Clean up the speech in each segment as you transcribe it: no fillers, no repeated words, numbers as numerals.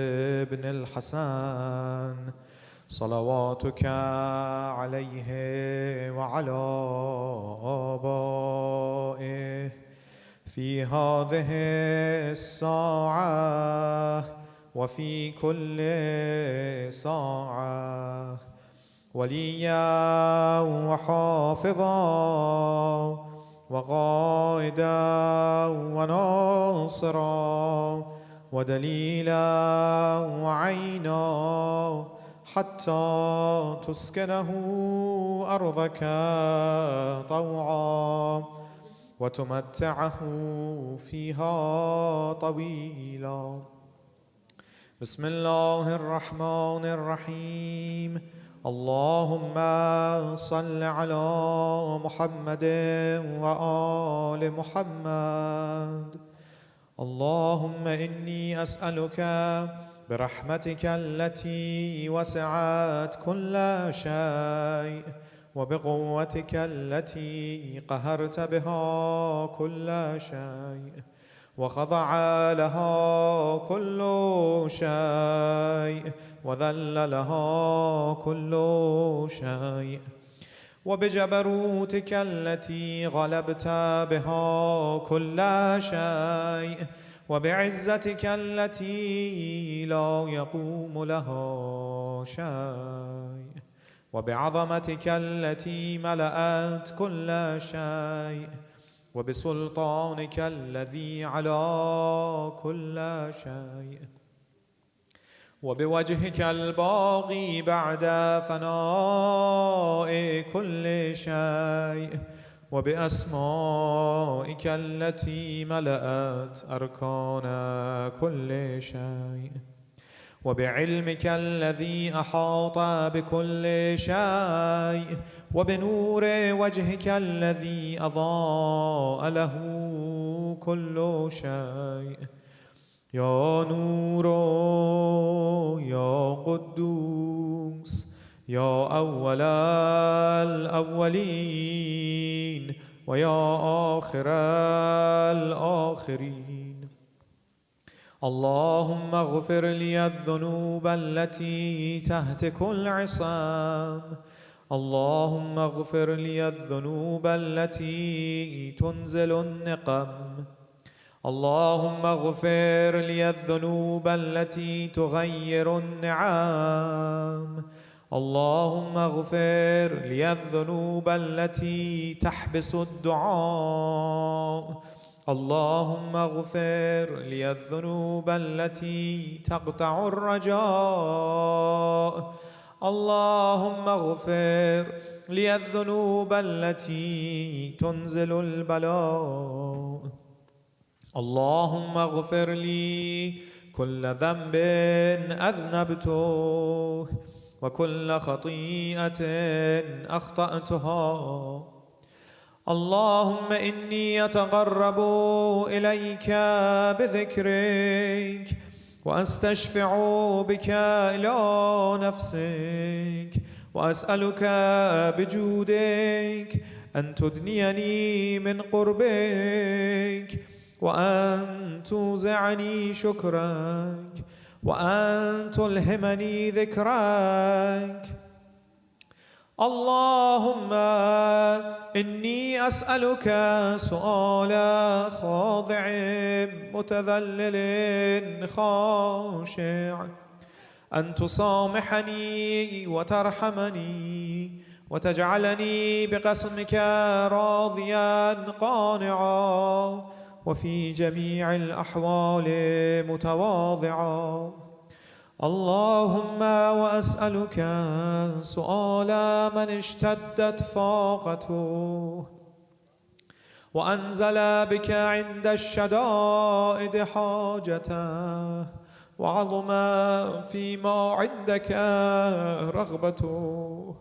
ابن الحسن صلواتك عليه وعلى آبائه في هذه الساعة وفي كل ساعة وليا وحافظا وقائدا وناصرا ودليلا وعينا حتى تسكنه أرضك طوعا وتمتعه فيها طويلا. بسم الله الرحمن الرحيم. اللهم صل على محمد وآل محمد. اللهم إني أسألك برحمتك التي وسعت كل شيء وبقوتك التي قهرت بها كل شيء وخضع لها كل شيء وذل لها كل شيء وبجبروتك التي غلبت بها كل شيء وبعزتك التي لا يقوم لها شيء وبعظمتك التي ملأت كل شيء وبسلطانك الذي على كل شيء وبوجهك الباقي بعد فناء كل شيء وبأسمائك التي ملأت أركان كل شيء وبعلمك الذي أحاط بكل شيء وبنور وجهك الذي أضاء له كل شيء. يا نور يا قدوس يا أول الأولين ويا آخر الآخرين. اللهم اغفر لي الذنوب التي تهتك العصام. اللهم اغفر لي الذنوب التي تنزل النقم. اللهم اغفر لي الذنوب التي تغير النعام. اللهم اغفر لي الذنوب التي تحبس الدعاء. اللهم اغفر لي الذنوب التي تقطع الرجاء. اللهم اغفر لي الذنوب التي تنزل البلاء. اللهم اغفر لي كل ذنب أذنبته وكل خطيئة أخطأتها. اللهم إني أتقرب إليك بذكرك وأستشفع بك إلى نفسك وأسألك بجودك أن تدنيني من قربك وأن توزعني شكرك وأن تلهمني ذكرك. اللهم إني أسألك سؤال خاضع متذلل خاشع أن تصامحني وترحمني وتجعلني بقسمك راضيا قانعا وفي جميع الأحوال متواضعا. اللهم وأسألك سؤال من اشتدت فاقته وأنزل بك عند الشدائد حاجته وعظم فيما عندك رغبته.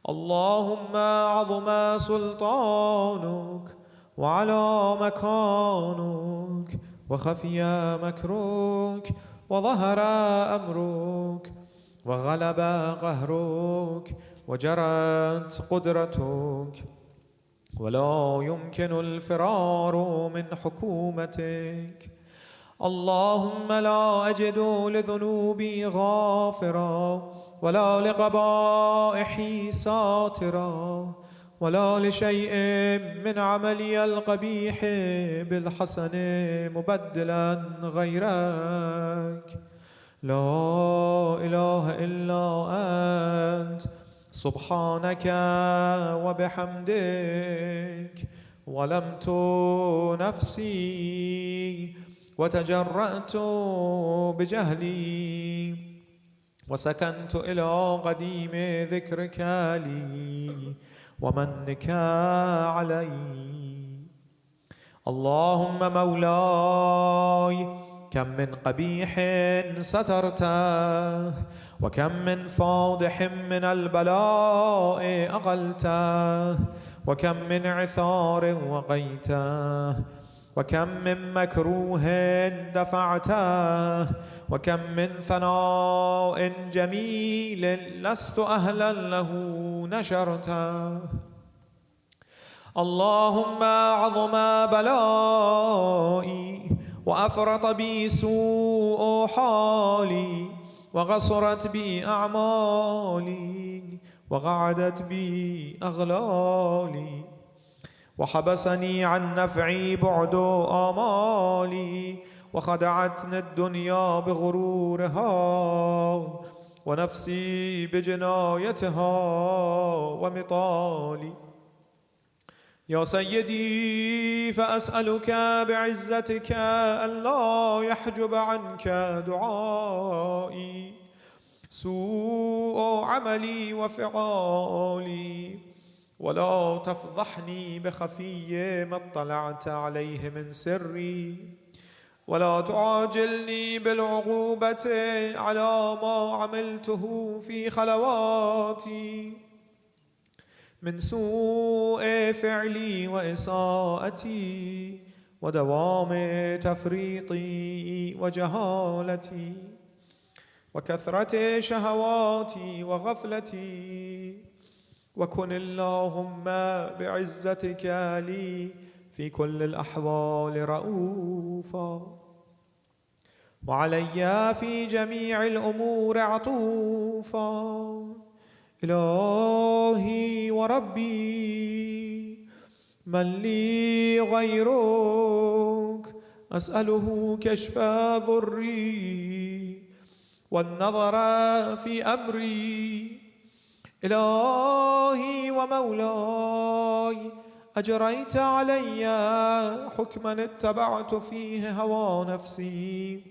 اللهم عظم سلطانك وعلى مكانك وخفي مكرك وظهر أمرك وغلب قهرك وجرت قدرتك ولا يمكن الفرار من حكومتك. اللهم لا أجد لذنوبي غافرا ولا لقبائحي ساترا ولا لشيء من عملي القبيح بالحسن مبدلا غيرك. لا إله إلا أنت سبحانك وبحمدك. ظلمت نفسي وتجرأت بجهلي وسكنت إلى قديم ذكرك لي ومنك علي. اللهم مولاي كم من قبيح سترته وكم من فاضح من البلاء أقلته وكم من عثار وقيته وكم من مكروه دفعته وكم من ثناء جميل لست أهلا له نشرته. اللهم عظم بلائي وأفرط بي سوء حالي وغصرت بي أعمالي وقعدت بي أغلالي وحبسني عن نفعي بعد آمالي وخدعتني الدنيا بغرورها ونفسي بجنايتها ومطالي. يا سيدي فأسألك بعزتك ألا يحجب عنك دعائي سوء عملي وفعالي ولا تفضحني بخفي ما اطلعت عليه من سري ولا تعاجلني بالعقوبة على ما عملته في خلواتي من سوء فعلي وإساءتي ودوام تفريطي وجهالتي وكثرة شهواتي وغفلتي. وكن اللهم بعزتك لي في كل الأحوال رؤوفا وعلي في جميع الأمور عطوفا. إلهي وربي من لي غيرك أسأله كشف ضري والنظر في أمري. إلهي ومولاي أجريت علي حكما اتبعت فيه هوى نفسي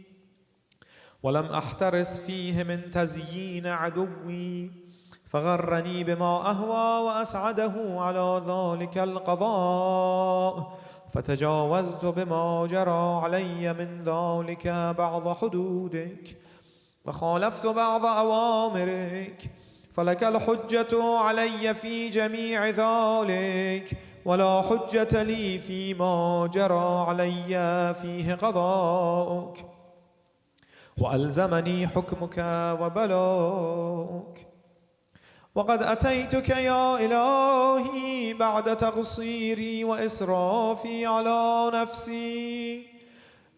ولم أحترس فيه من تزيين عدوي فغرني بما أهوى وأسعده على ذلك القضاء فتجاوزت بما جرى علي من ذلك بعض حدودك وخالفت بعض أوامرك فلك الحجة علي في جميع ذلك ولا حجة لي فيما جرى علي فيه قضاؤك وألزمني حكمك وبلاؤك. وقد أتيتك يا إلهي بعد تقصيري وإسرافي على نفسي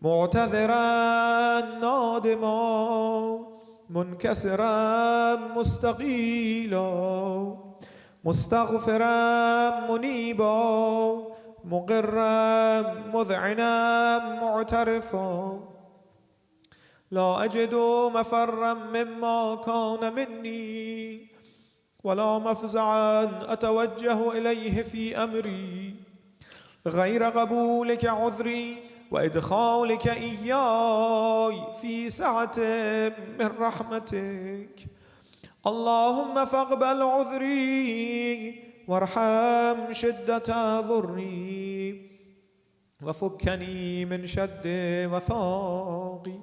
معتذرا نادما منكسرا مستقيلا مستغفرا منيبا مقرا مذعنا معترفا لا أجد مفرا مما كان مني ولا مفزعا أتوجه إليه في أمري غير قبولك عذري وإدخالك إياي في سعة من رحمتك. اللهم فاقبل عذري وارحم شدة ضري وفكني من شد وثاقي.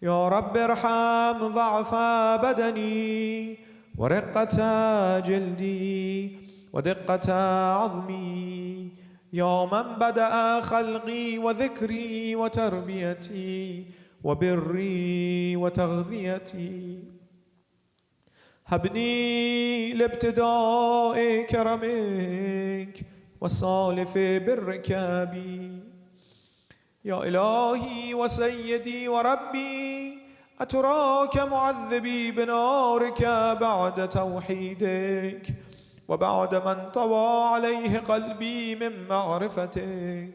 يا رب ارحم ضعف بدني ورقة جلدي ودقة عظمي يا من بدأ خلقي وذكري وتربيتي وبري وتغذيتي. هبني لابتداء كرمك والصالف برك بي. يا إلهي وسيدي وربي، أتراك معذبي بنارك بعد توحيدك، وبعد من طوى عليه قلبي من معرفتك،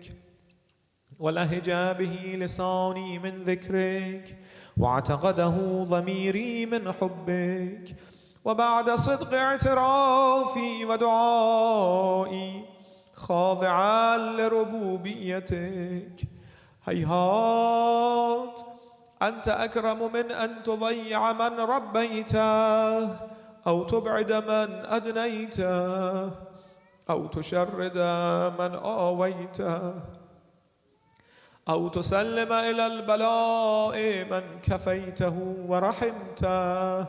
ولهج به لساني من ذكرك، واعتقده ضميري من حبك، وبعد صدق اعترافي ودعائي خاضعا لربوبيتك، هيهات أنت أكرم من أن تضيع من ربيته، أو تبعد من أدنيته، أو تشرد من آويته، أو تسلم إلى البلاء من كفيته ورحمته.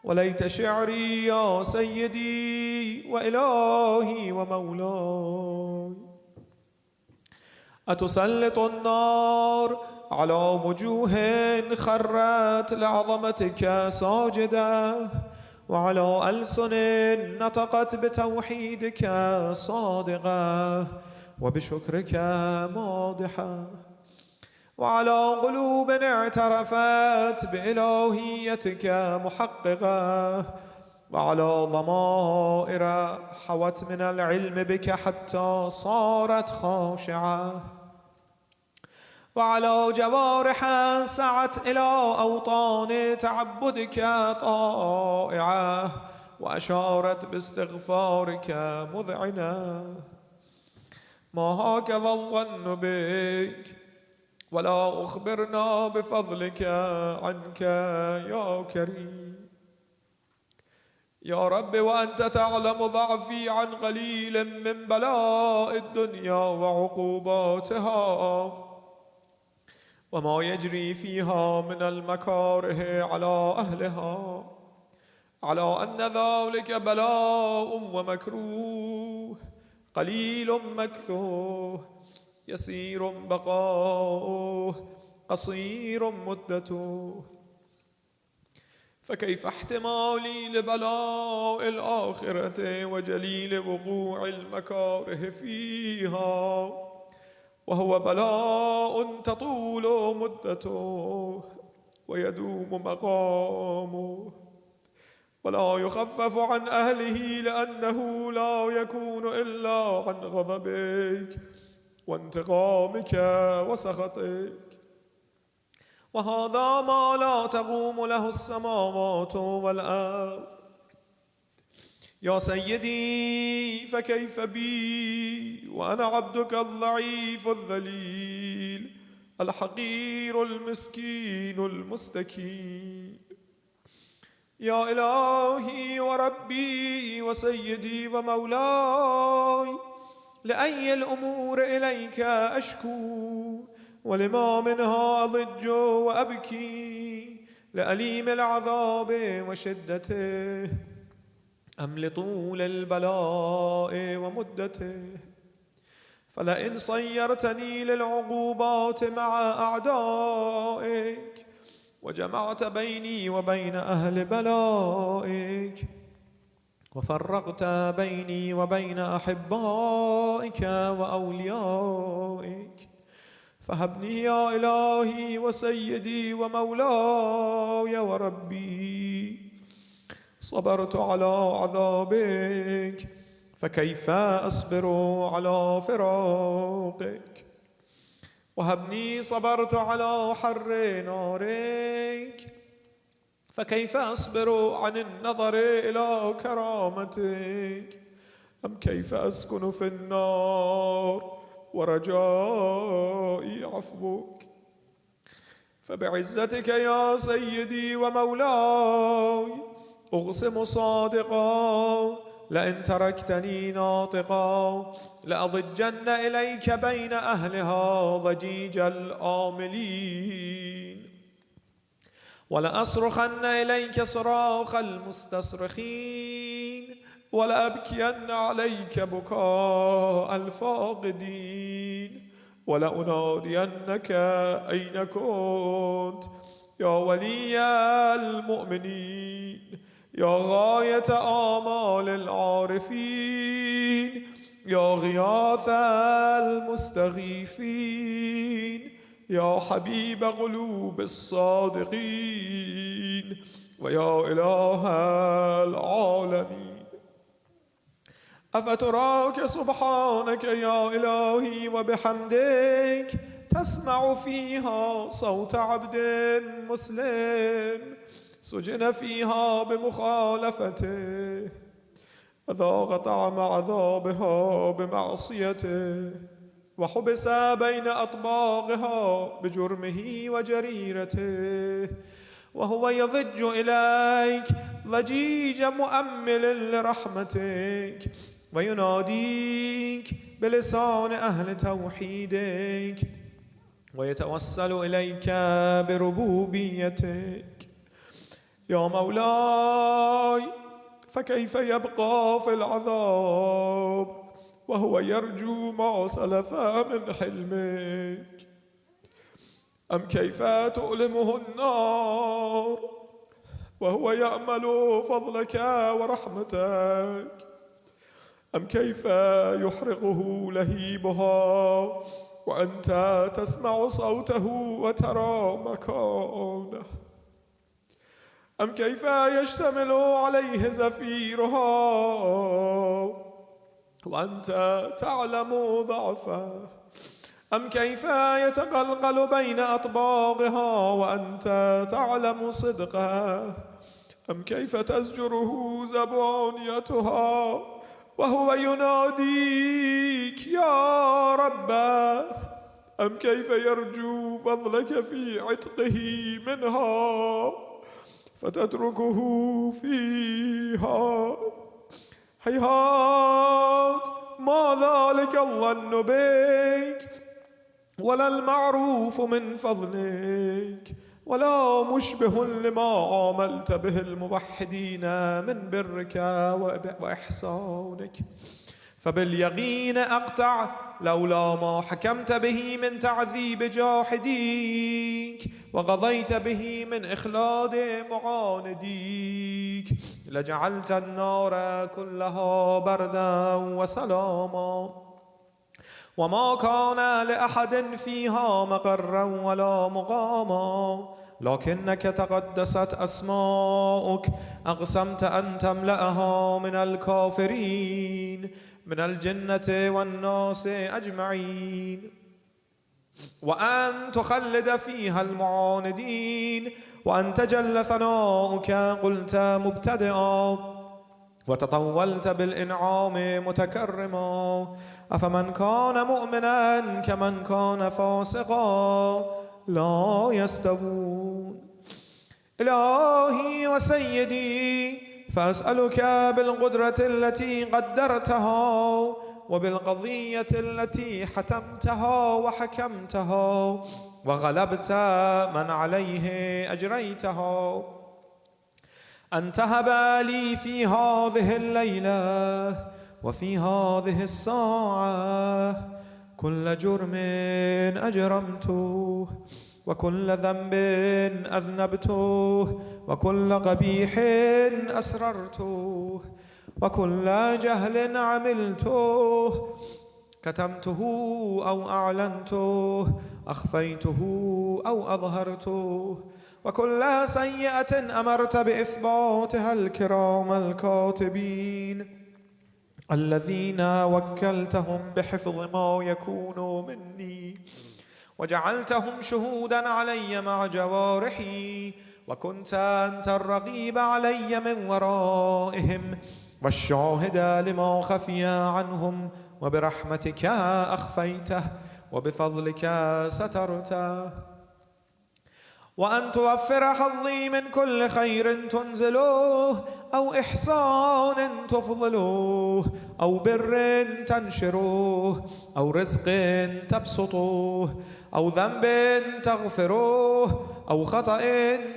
وليت شعري يا سيدي وإلهي ومولاي، أتسلط النار على وجوه خرت لعظمتك ساجدة، وعلى ألسن نطقت بتوحيدك صادقة، وبشكرك ماضحة، وعلى قلوب اعترفت بإلهيتك محققة، وعلى ضمائر حوت من العلم بك حتى صارت خاشعة، وعلى جوارح سعت إلى أوطان تعبدك طائعة، وأشارت باستغفارك مذعنة. ما هكذا الظن بك، ولا أخبرنا بفضلك عنك يا كريم. يا رب، وأنت تعلم ضعفي عن قليل من بلاء الدنيا وعقوباتها، وما يجري فيها من المكاره على أهلها، على أن ذلك بلاء ومكروه، قليل مكثوه، يسير بقاؤه، قصير مدته. فكيف احتمالي لبلاء الآخرة وجليل وقوع المكاره فيها، وهو بلاء تطول مدته ويدوم مقامه، ولا يخفف عن أهله، لأنه لا يكون إلا عن غضبك وانتقامك وسخطك. وهذا ما لا تقوم له السماوات والأرض. يا سيدي، فكيف بي وأنا عبدك الضعيف الذليل الحقير المسكين المستكين؟ يا إلهي وربي وسيدي ومولاي، لأي الأمور إليك أشكو، ولما منها أضج وأبكي، لأليم العذاب وشدته أم لطول البلاء ومدته؟ فلئن صيرتني للعقوبات مع أعدائك، وجمعت بيني وبين أهل بلائك، وفرقت بيني وبين أحبائك وأوليائك، فهبني يا إلهي وسيدي ومولاي وربي. صبرت على عذابك، فكيف أصبر على فراقك؟ وهبني صبرت على حر نارك، فكيف أصبر عن النظر إلى كرامتك؟ أم كيف أسكن في النار ورجائي عفوك؟ فبعزتك يا سيدي ومولاي أقسم صادقا، لئن تركتني ناطقا لأضجن إليك بين أهلها ضجيج الآملين، ولأصرخن إليك صراخ المستصرخين، ولأبكين عليك بكاء الفاقدين، ولأنادينك أين كنت يا ولي المؤمنين، يا غاية آمال العارفين، يا غياث المستغيثين، يا حبيب قلوب الصادقين، ويا إله العالمين. أفتراك سبحانك يا إلهي وبحمدك تسمع فيها صوت عبد مسلم سجن فيها بمخالفته، وذاق طعم عذابها بمعصيته، وحبس بين أطباقها بجرمه وجريرته، وهو يضج إليك ضجيج مؤمل لرحمتك، ويناديك بلسان أهل توحيدك، ويتوسل إليك بربوبيتك. يا مولاي، فكيف يبقى في العذاب وهو يرجو ما سلف من حلمك؟ أم كيف تؤلمه النار وهو يأمل فضلك ورحمتك؟ أم كيف يحرقه لهيبها وأنت تسمع صوته وترى مكانه؟ أم كيف يشتمل عليه زفيرها وأنت تعلم ضعفه؟ أم كيف يتقلقل بين أطباقها وأنت تعلم صدقه؟ أم كيف تزجره زبانيتها وهو يناديك يا رب؟ أم كيف يرجو فضلك في عتقه منها فتتركه فيها؟ هيهات، ما ذلك الظن بك، ولا المعروف من فضلك، ولا مشبه لما عاملت به الموحدين من برك وإحسانك. فباليقين أقطع لولا ما حكمت به من تعذيب جاحديك وقضيت به من إخلاد معانديك لجعلت النار كلها بردا وسلاما، وما كان لأحد فيها مقرا ولا مقاما، لكنك تقدست أسماؤك أقسمت أن تملأها من الكافرين من الجنة والناس أجمعين، وأن تخلد فيها المعاندين، وأن تجل ثناؤك قلت مبتدئا وتطولت بالإنعام متكرما. أفمن كان مؤمنا كمن كان فاسقا لا يستوون. إلهي وسيدي، فأسألك بالقدرة التي قدرتها وبالقضية التي حتمتها وحكمتها وغلبت من عليه أجريتها، أن تهب لي في هذه الليلة وفي هذه الساعة كل جرم أجرمته، وكل ذنب أذنبته، وكل قبيح أسررته، وكل جهل عملته، كتمته أو أعلنته، أخفيته أو أظهرته، وكل سيئة أمرت بإثباتها الكرام الكاتبين الذين وكلتهم بحفظ ما يكون مني، وجعلتهم شهودا علي مع جوارحي، وكنت أنت الرقيب علي من ورائهم والشاهد لما خفي عنهم، وبرحمتك أخفيته وبفضلك سترته، وأن توفر حظي من كل خير تنزلوه أو إحسان تفضلوه أو بر تنشروه أو رزق تبسطوه أو ذنب تغفروه أو خطأ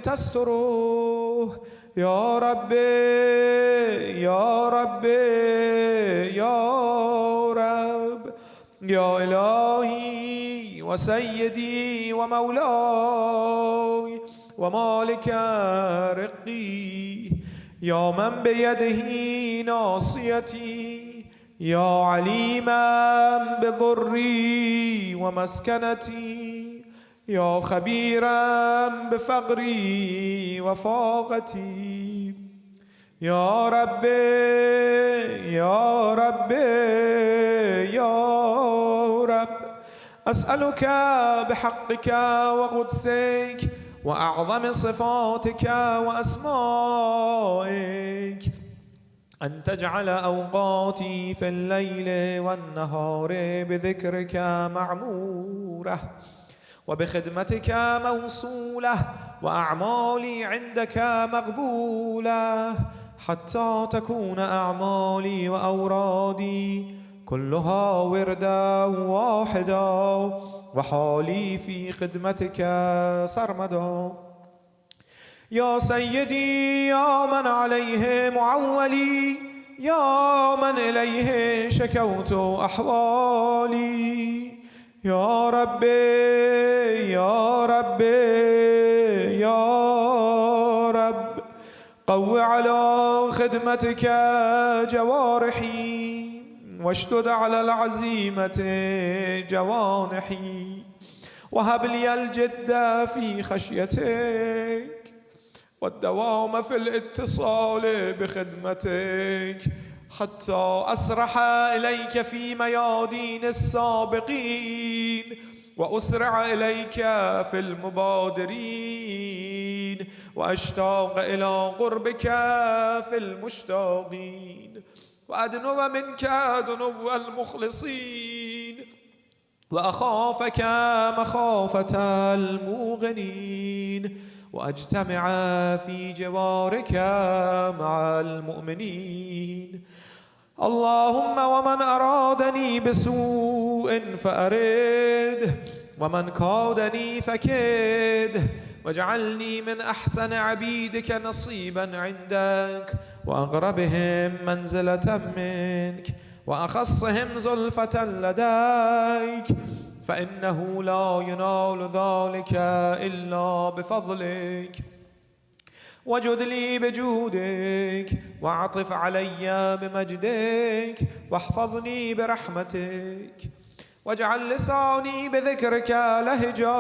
تستروه. يا ربي يا ربي يا رب، يا إلهي وسيدي ومولاي ومالك رقي، يا من بيده ناصيتي، يا عليما بضري ومسكنتي، يا خبيرا بفقري وفاقتي. يا ربي يا ربي يا رب، أسألك بحقك وقدسك وأعظم صفاتك وأسمائك أن تجعل أوقاتي في الليل والنهار بذكرك معمورة، وبخدمتك موصولة، وأعمالي عندك مقبولة، حتى تكون أعمالي وأورادي كلها وردا واحدا، وحالي في خدمتك سرمدا. يا سيدي يا من عليه معولي، يا من إليه شكوت أحوالي، يا ربي يا ربي يا رب، قو على خدمتك جوارحي، واشدد على العزيمة جوانحي، وهب لي الجد في خشيتك والدوام في الاتصال بخدمتك، حتى أسرح إليك في ميادين السابقين، وأسرع إليك في المبادرين، وأشتاق إلى قربك في المشتاقين، وأدنو منك دنو المخلصين، وأخافك مخافة الموقنين، وأجتمع في جوارك مع المؤمنين. اللهم ومن أرادني بسوء فأرده، ومن كادني فكده، واجعلني من أحسن عبيدك نصيبا عندك، وأقربهم منزلة منك، وأخصهم زلفة لديك، فإنه لا ينال ذلك إلا بفضلك. وجد لي بجودك، واعطف علي بمجدك، واحفظني برحمتك، واجعل لساني بذكرك لهجا،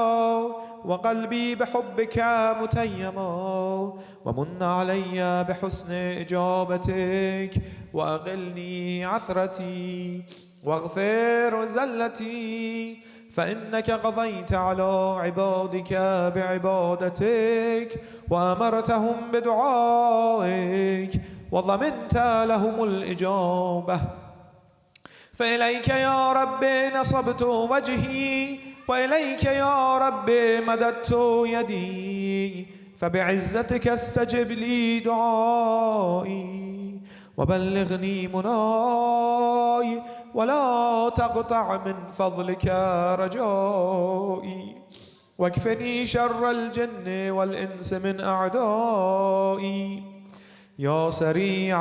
وقلبي بحبك متيما، ومن علي بحسن إجابتك، وأقلني عثرتي، واغفر زلتي، فإنك قضيت على عبادك بعبادتك، وأمرتهم بدعائك، وضمنت لهم الإجابة. فإليك يا رب نصبت وجهي، وإليك يا رب مددت يدي، فبعزتك استجب لي دعائي، وبلغني مناي، ولا تقطع من فضلك رجائي، واكفني شر الجن والإنس من أعدائي. يا سريع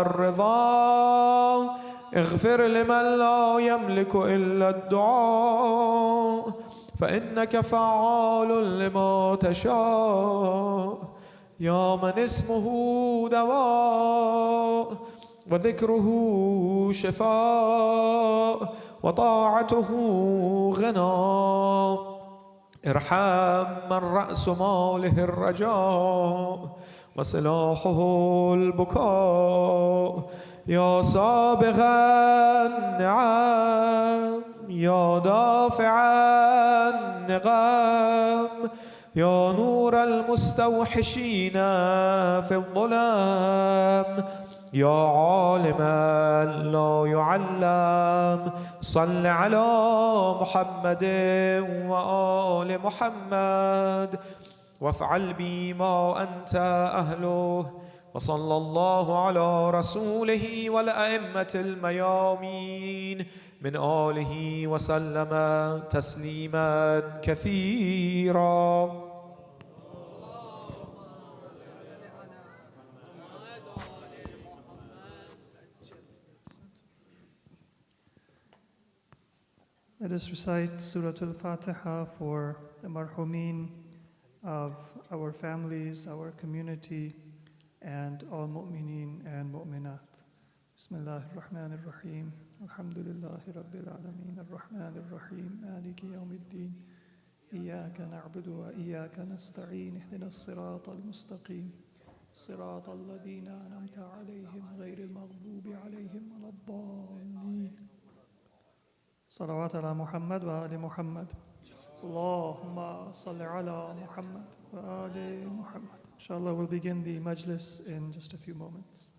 الرضا، اغفر لمن لا يملك إلا الدعاء، فإنك فعال لما تشاء. يا من اسمه دواء، وذكره شفاء، وطاعته غنى، ارحم من رأس ماله الرجاء، وسلاحه البكاء. يا سابغ النعم، يا دافع النقم، يا نور المستوحشين في الظلام، يا عالما لا يعلم، صل على محمد وآل محمد، وافعل بي ما أنت أهله. وصلى الله على رسوله والأئمة الميامين من آله وسلم تسليما كثيرا. Let us recite Surah Al-Fatiha for the marhumin of our families, our community, and all mu'mineen and mu'minat. بسم الله الرحمن الرحيم الحمد لله رب العالمين الرحمن الرحيم مالك يوم الدين إياك نعبد وإياك نستعين اهدنا الصراط المستقيم صراط الذين أنعمت عليهم غير المغضوب عليهم ولا الضالين صلوات على محمد وآل محمد اللهم صل على محمد وآل محمد. Inshallah, we'll begin the majlis in just a few moments.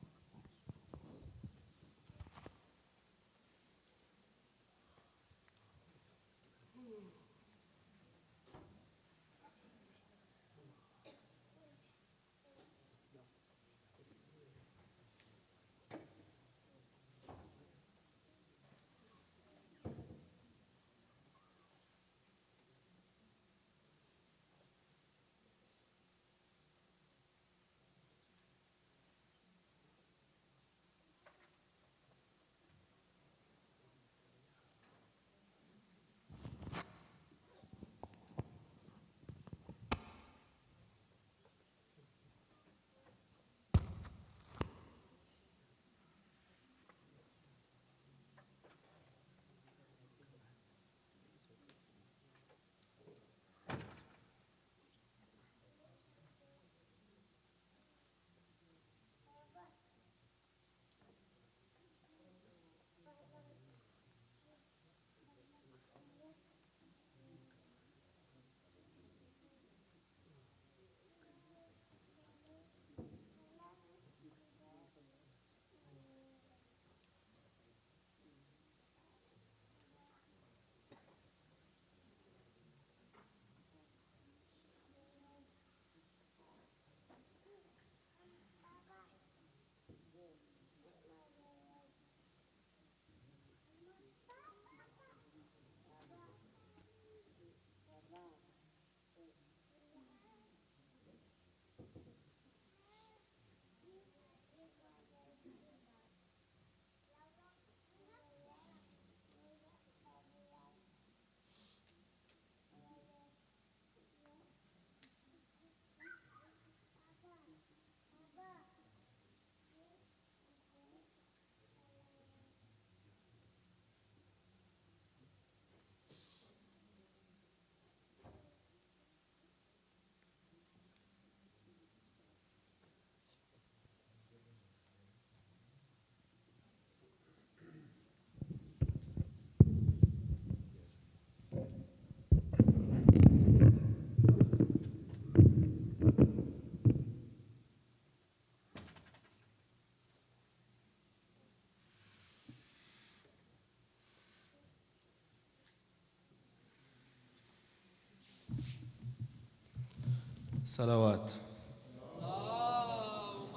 صلوات. اللهم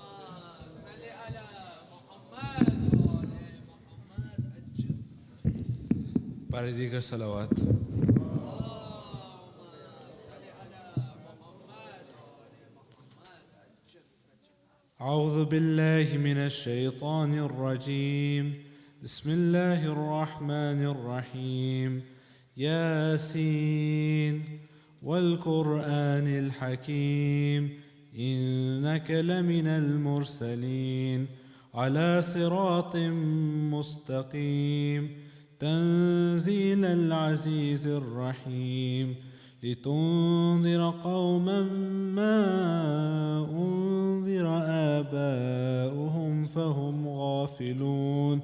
صل على محمد وآل محمد أجل. برای دیگر صلوات. اللهم صل على محمد وآل محمد أجل. أعوذ بالله من الشيطان الرجيم. بسم الله الرحمن الرحيم. ياسين والقرآن الحكيم إنك لمن المرسلين على صراط مستقيم تنزيل العزيز الرحيم لتنذر قوما ما أنذر آباؤهم فهم غافلون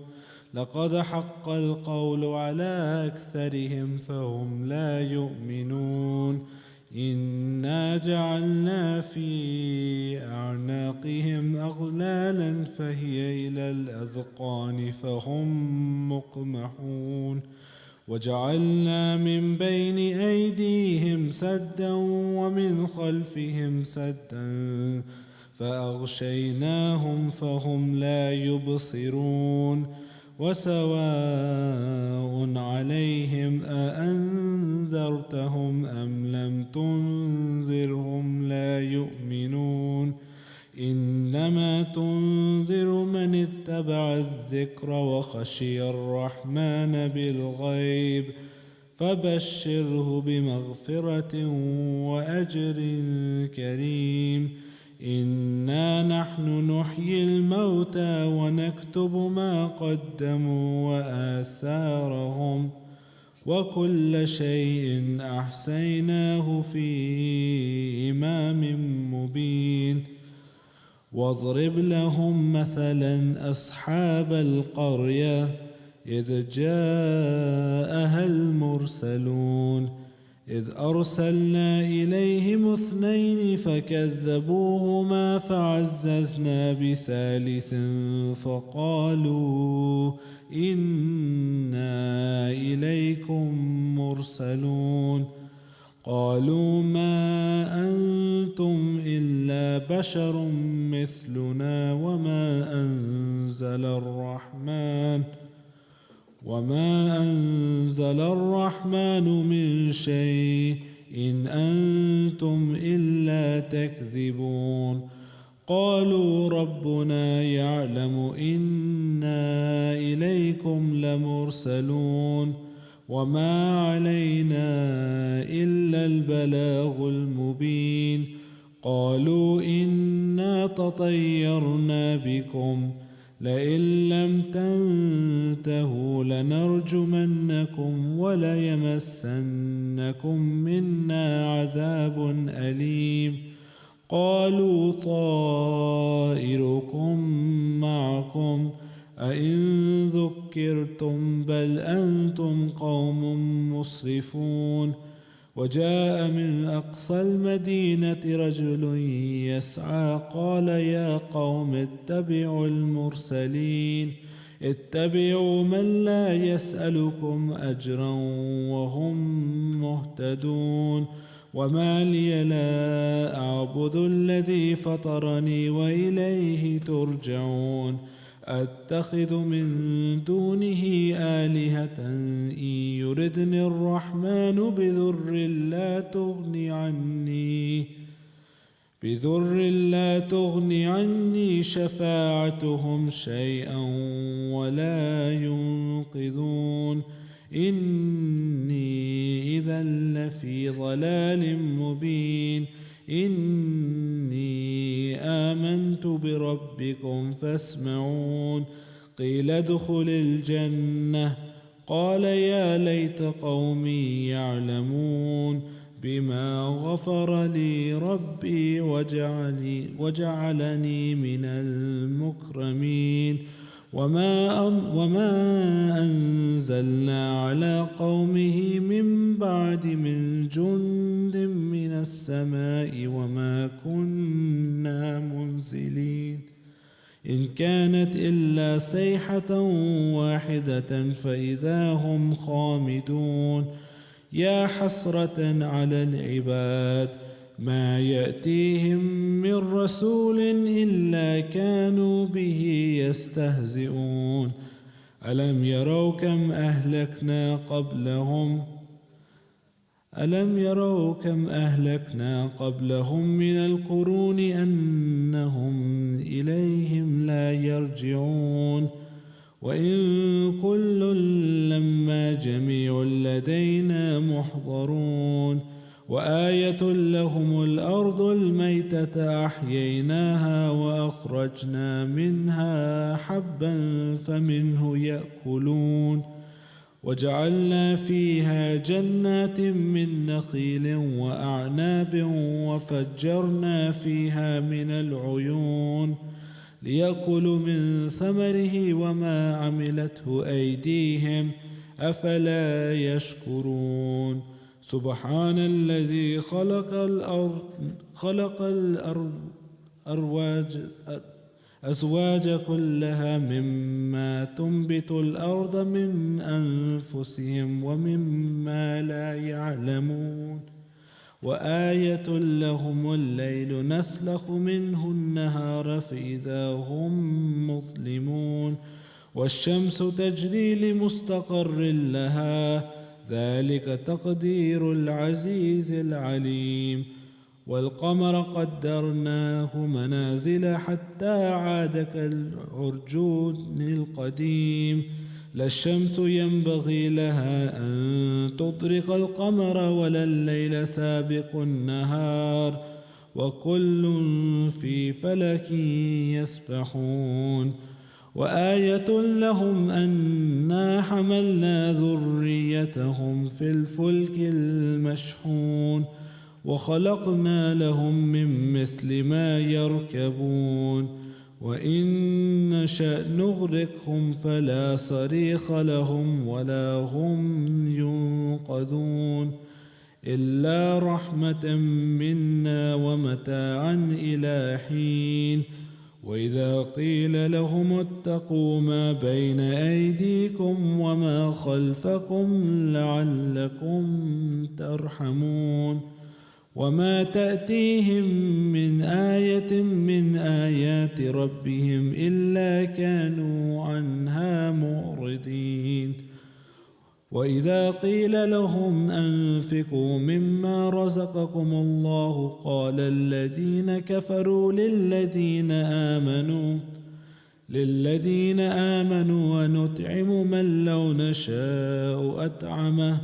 لقد حق القول على أكثرهم فهم لا يؤمنون إنا جعلنا في أعناقهم أغلالا فهي إلى الأذقان فهم مقمحون وجعلنا من بين أيديهم سدا ومن خلفهم سدا فأغشيناهم فهم لا يبصرون وسواء عليهم أأنذرتهم أم لم تنذرهم لا يؤمنون إنما تنذر من اتبع الذكر وخشي الرحمن بالغيب فبشره بمغفرة وأجر كريم إنا نحن نحيي الموتى ونكتب ما قدموا وآثارهم وكل شيء أحصيناه في إمام مبين. واضرب لهم مثلا أصحاب القرية إذ جاءها المرسلون إذ أرسلنا إليهم 2 فكذبوهما فعززنا بثالث فقالوا إنا إليكم مرسلون. قالوا ما أنتم إلا بشر مثلنا وما أنزل الرحمن من شيء إن أنتم إلا تكذبون. قالوا ربنا يعلم إنا إليكم لمرسلون وما علينا إلا البلاغ المبين. قالوا إنا تطيرنا بكم لئن لم تنتهوا لنرجمنكم وليمسنكم منا عذاب أليم. قالوا طائركم معكم أئن ذكرتم بل أنتم قوم مسرفون. وجاء من أقصى المدينة رجل يسعى قال يا قوم اتبعوا المرسلين اتبعوا من لا يسألكم أجرا وهم مهتدون. وما لي لا أعبد الذي فطرني وإليه ترجعون. أتخذ من دونه آلهة إن يردني الرحمن بذر لا تغني عني شفاعتهم شيئا ولا ينقذون. إني إذا لفي ضلال مبين. إني آمنت بربكم فاسمعون. قيل ادخل الجنة قال يا ليت قومي يعلمون بما غفر لي ربي وجعلني من المكرمين. وما أنزلنا على قومه من بعد من جند من السماء وما كنا منزلين. إن كانت إلا صيحة واحدة فإذا هم خامدون. يا حسرة على العباد ما يأتيهم من رسول إلا كانوا به يستهزئون. ألم يروا كم أهلكنا قبلهم من القرون أنهم إليهم لا يرجعون. وإن كل لما جميع لدينا محضرون. وآية لهم الأرض الميتة أحييناها وأخرجنا منها حبا فمنه يأكلون. وجعلنا فيها جنات من نخيل وأعناب وفجرنا فيها من العيون ليأكلوا من ثمره وما عملته أيديهم أفلا يشكرون. سبحان الذي خلق الأزواج كلها مما تنبت الأرض من أنفسهم ومما لا يعلمون. وآية لهم الليل نسلخ منه النهار فإذا هم مظلمون. والشمس تجري لمستقر لها ذلك تقدير العزيز العليم. والقمر قدرناه منازل حتى عاد كالعرجون القديم. لا الشمس ينبغي لها أن تدرك القمر ولا الليل سابق النهار وكل في فلك يسبحون وآية لهم أنا حملنا ذريتهم في الفلك المشحون وخلقنا لهم من مثل ما يركبون وإن نشأ نغرقهم فلا صريخ لهم ولا هم ينقذون إلا رحمة منا ومتاعا إلى حين وإذا قيل لهم اتقوا ما بين أيديكم وما خلفكم لعلكم ترحمون وما تأتيهم من آية من آيات ربهم إلا كانوا عنها معرضين وإذا قيل لهم أنفقوا مما رزقكم الله قال الذين كفروا للذين آمنوا ونطعم من لو نشاء أطعمه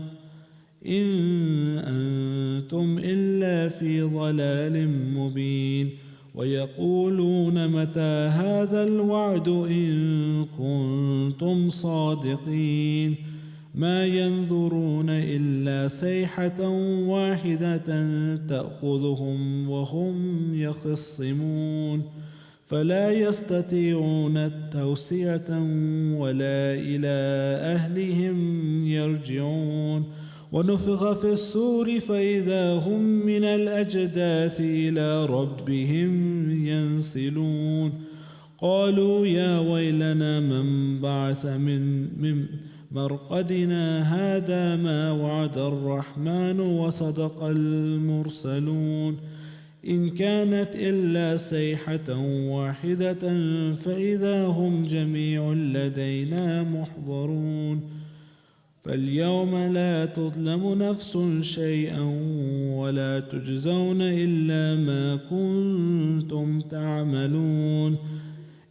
إن أنتم إلا في ضلال مبين ويقولون متى هذا الوعد إن كنتم صادقين ما ينظرون إلا صيحة واحدة تأخذهم وهم يخصمون فلا يستطيعون توصية ولا إلى أهلهم يرجعون ونفخ في الصور فإذا هم من الأجداث إلى ربهم ينسلون قالوا يا ويلنا من بعث من مرقدنا هذا ما وعد الرحمن وصدق المرسلون إن كانت إلا صيحة واحدة فإذا هم جميع لدينا محضرون فاليوم لا تظلم نفس شيئا ولا تجزون إلا ما كنتم تعملون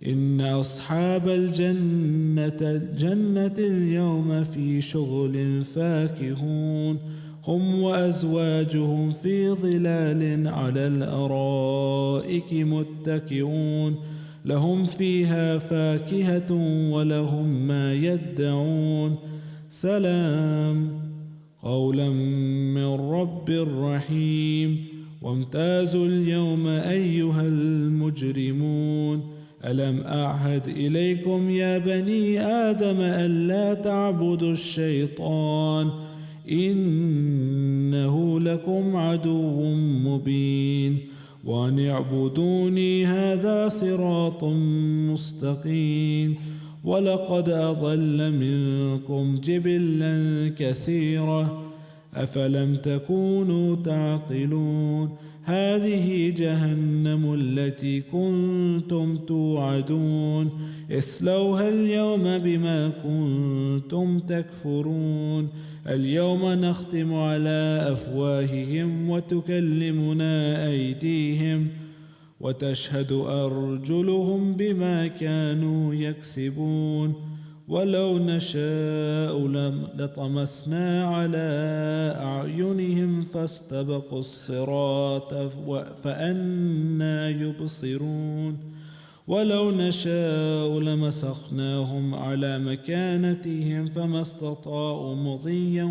إن أصحاب الجنة اليوم في شغل فاكهون هم وأزواجهم في ظلال على الأرائك متكئون لهم فيها فاكهة ولهم ما يدعون سلام قولا من رب رحيم وامتازوا اليوم أيها المجرمون ألم أعهد إليكم يا بني آدم ألا تعبدوا الشيطان إنه لكم عدو مبين وأن اعبدوني هذا صراط مستقيم ولقد أضل منكم جبلا كثيرا أفلم تكونوا تعقلون هذه جهنم التي كنتم توعدون اصلوها اليوم بما كنتم تكفرون اليوم نختم على أفواههم وتكلمنا أيديهم وتشهد أرجلهم بما كانوا يكسبون ولو نشاء لطمسنا على أعينهم فاستبقوا الصراط فأنى يبصرون ولو نشاء لمسخناهم على مكانتهم فما استطاعوا مضيا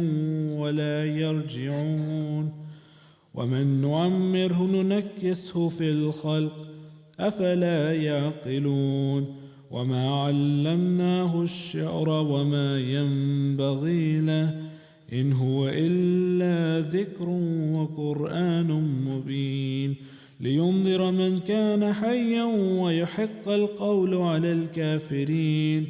ولا يرجعون ومن نعمره ننكسه في الخلق أفلا يعقلون وما علمناه الشعر وما ينبغي له إن هو إلا ذكر وقرآن مبين لينذر من كان حيا ويحق القول على الكافرين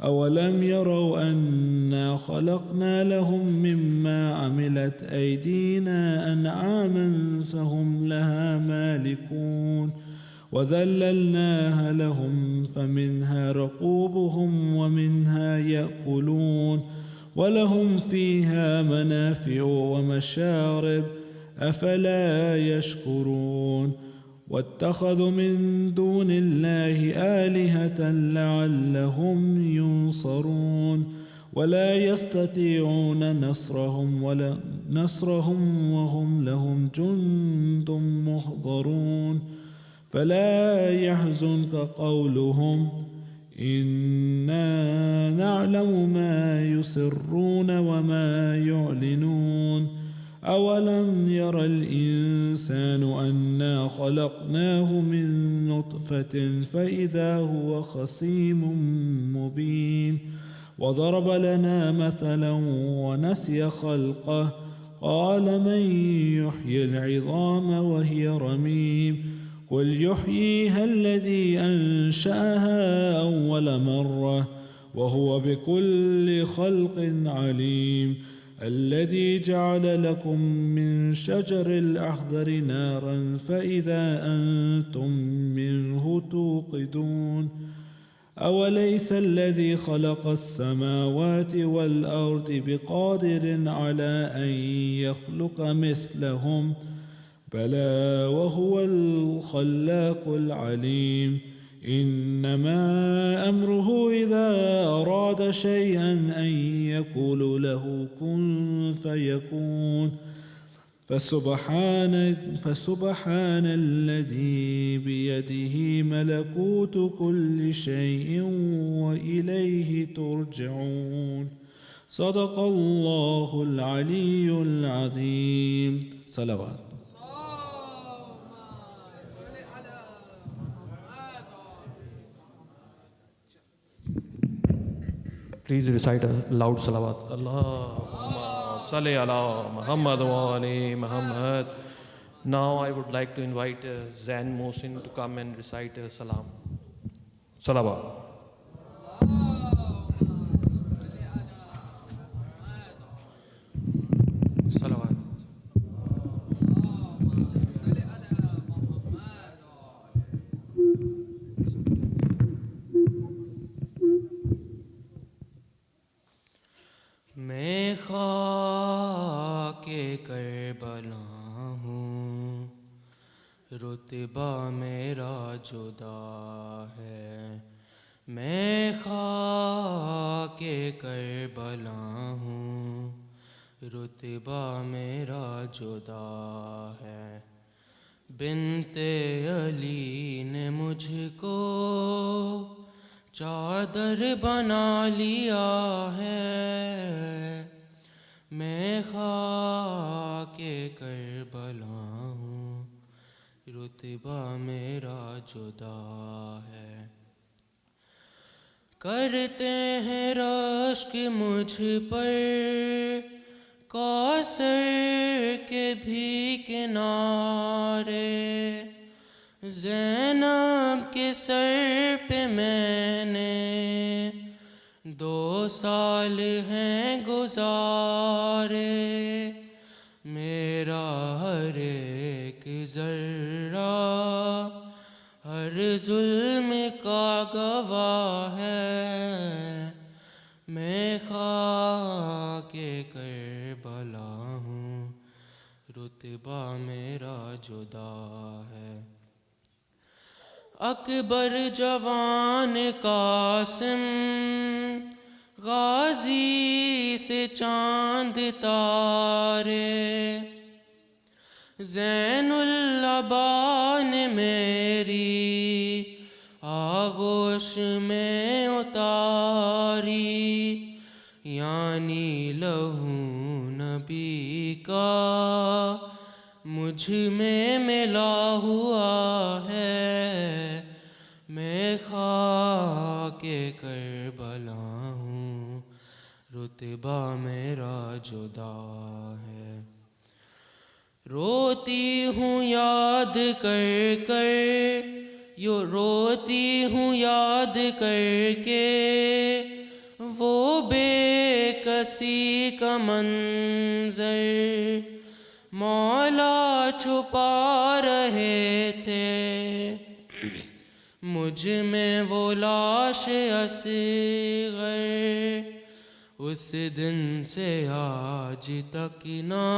أولم يروا أنا خلقنا لهم مما عملت أيدينا أنعاما فهم لها مالكون وذللناها لهم فمنها ركوبهم ومنها يأكلون ولهم فيها منافع ومشارب أفلا يشكرون واتخذوا من دون الله آلهة لعلهم ينصرون ولا يستطيعون نصرهم وهم لهم جند محضرون فلا يحزنك قولهم إنا نعلم ما يسرون وما يعلنون أولم ير الإنسان أنا خلقناه من نطفة فإذا هو خصيم مبين وضرب لنا مثلا ونسي خلقه قال من يحيي العظام وهي رميم قل يحييها الذي أنشأها أول مرة وهو بكل خلق عليم الذي جعل لكم من شجر الأخضر نارا فإذا أنتم منه توقدون أوليس الذي خلق السماوات والأرض بقادر على أن يخلق مثلهم بلى وهو الخلاق العليم إنما أمره إذا أراد شيئا أن يقول له كن فيكون فسبحان الذي بيده ملكوت كل شيء وإليه ترجعون صدق الله العلي العظيم صلوات. Please recite a loud salawat. Allahumma salli ala Muhammad wa ali Muhammad. Now I would like to invite Zain Mohsin to come and recite a salam. Salawat. Salawat. मैं खाके Karbala हूँ रुतबा मेरा जुदा है मैं खाके Karbala हूँ रुतबा मेरा जुदा है बिन्ते अली ने मुझको चादर बना लिया है मैं खाके करबला हूँ रुतबा मेरा जुदा है करते हैं रश्क मुझ पर कौसर के भी किनारे ज़ैनब के सर पे मैंने 2 साल हैं गुजारे मेरा हर एक ज़र्रा हर जुल्म का गवाह है मैं खाके करबला हूँ रुतबा मेरा जुदा है अकबर जवान कासिम गाजी से चांद तारे ज़ैनुल्लाबा ने मेरी आगोश में उतारी यानी लहू नबी का मुझ में मिला हुआ है मैं खाके करबला हूँ रुतबा मेरा जुदा है रोती हूँ याद कर कर रोती हूँ याद करके वो बेकसी का मंजर मौला छुपा रहे थे मुझ में वो लाश असगर उस दिन से आज तक ना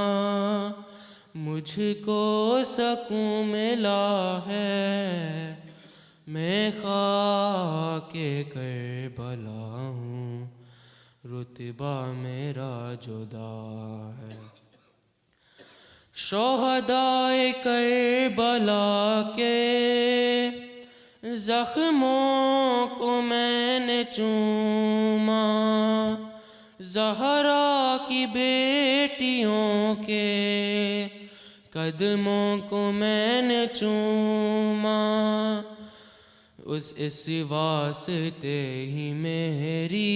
मुझको सकून मिला है मैं खाके करबला हूँ रुतबा मेरा जुदा है। शोहदाए करबला के ज़ख्मों को मैंने चूमा, ज़हरा की बेटियों के कदमों को मैंने चूमा। इस वास्ते ही मेरी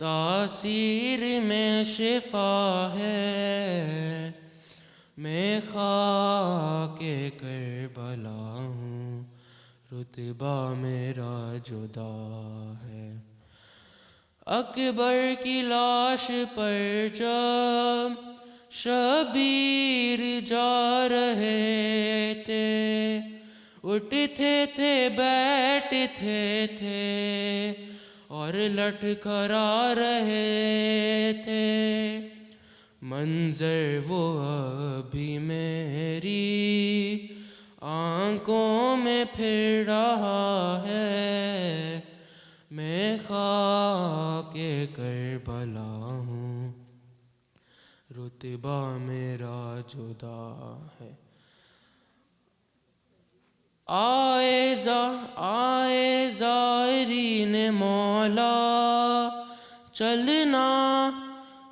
तासीर में शिफा है। मैं खाके करबला हूँ, रुतबा मेरा जुदा है। अकबर की लाश पर जब शबीर जा रहे थे, उठते थे बैठते थे और लटखरा रहे थे। मंजर वो अभी मेरी आंखों में फिर रहा है। मैं खाके करबला हूँ, रुतबा मेरा जुदा है। आए ज़ायरीन मौला, चलना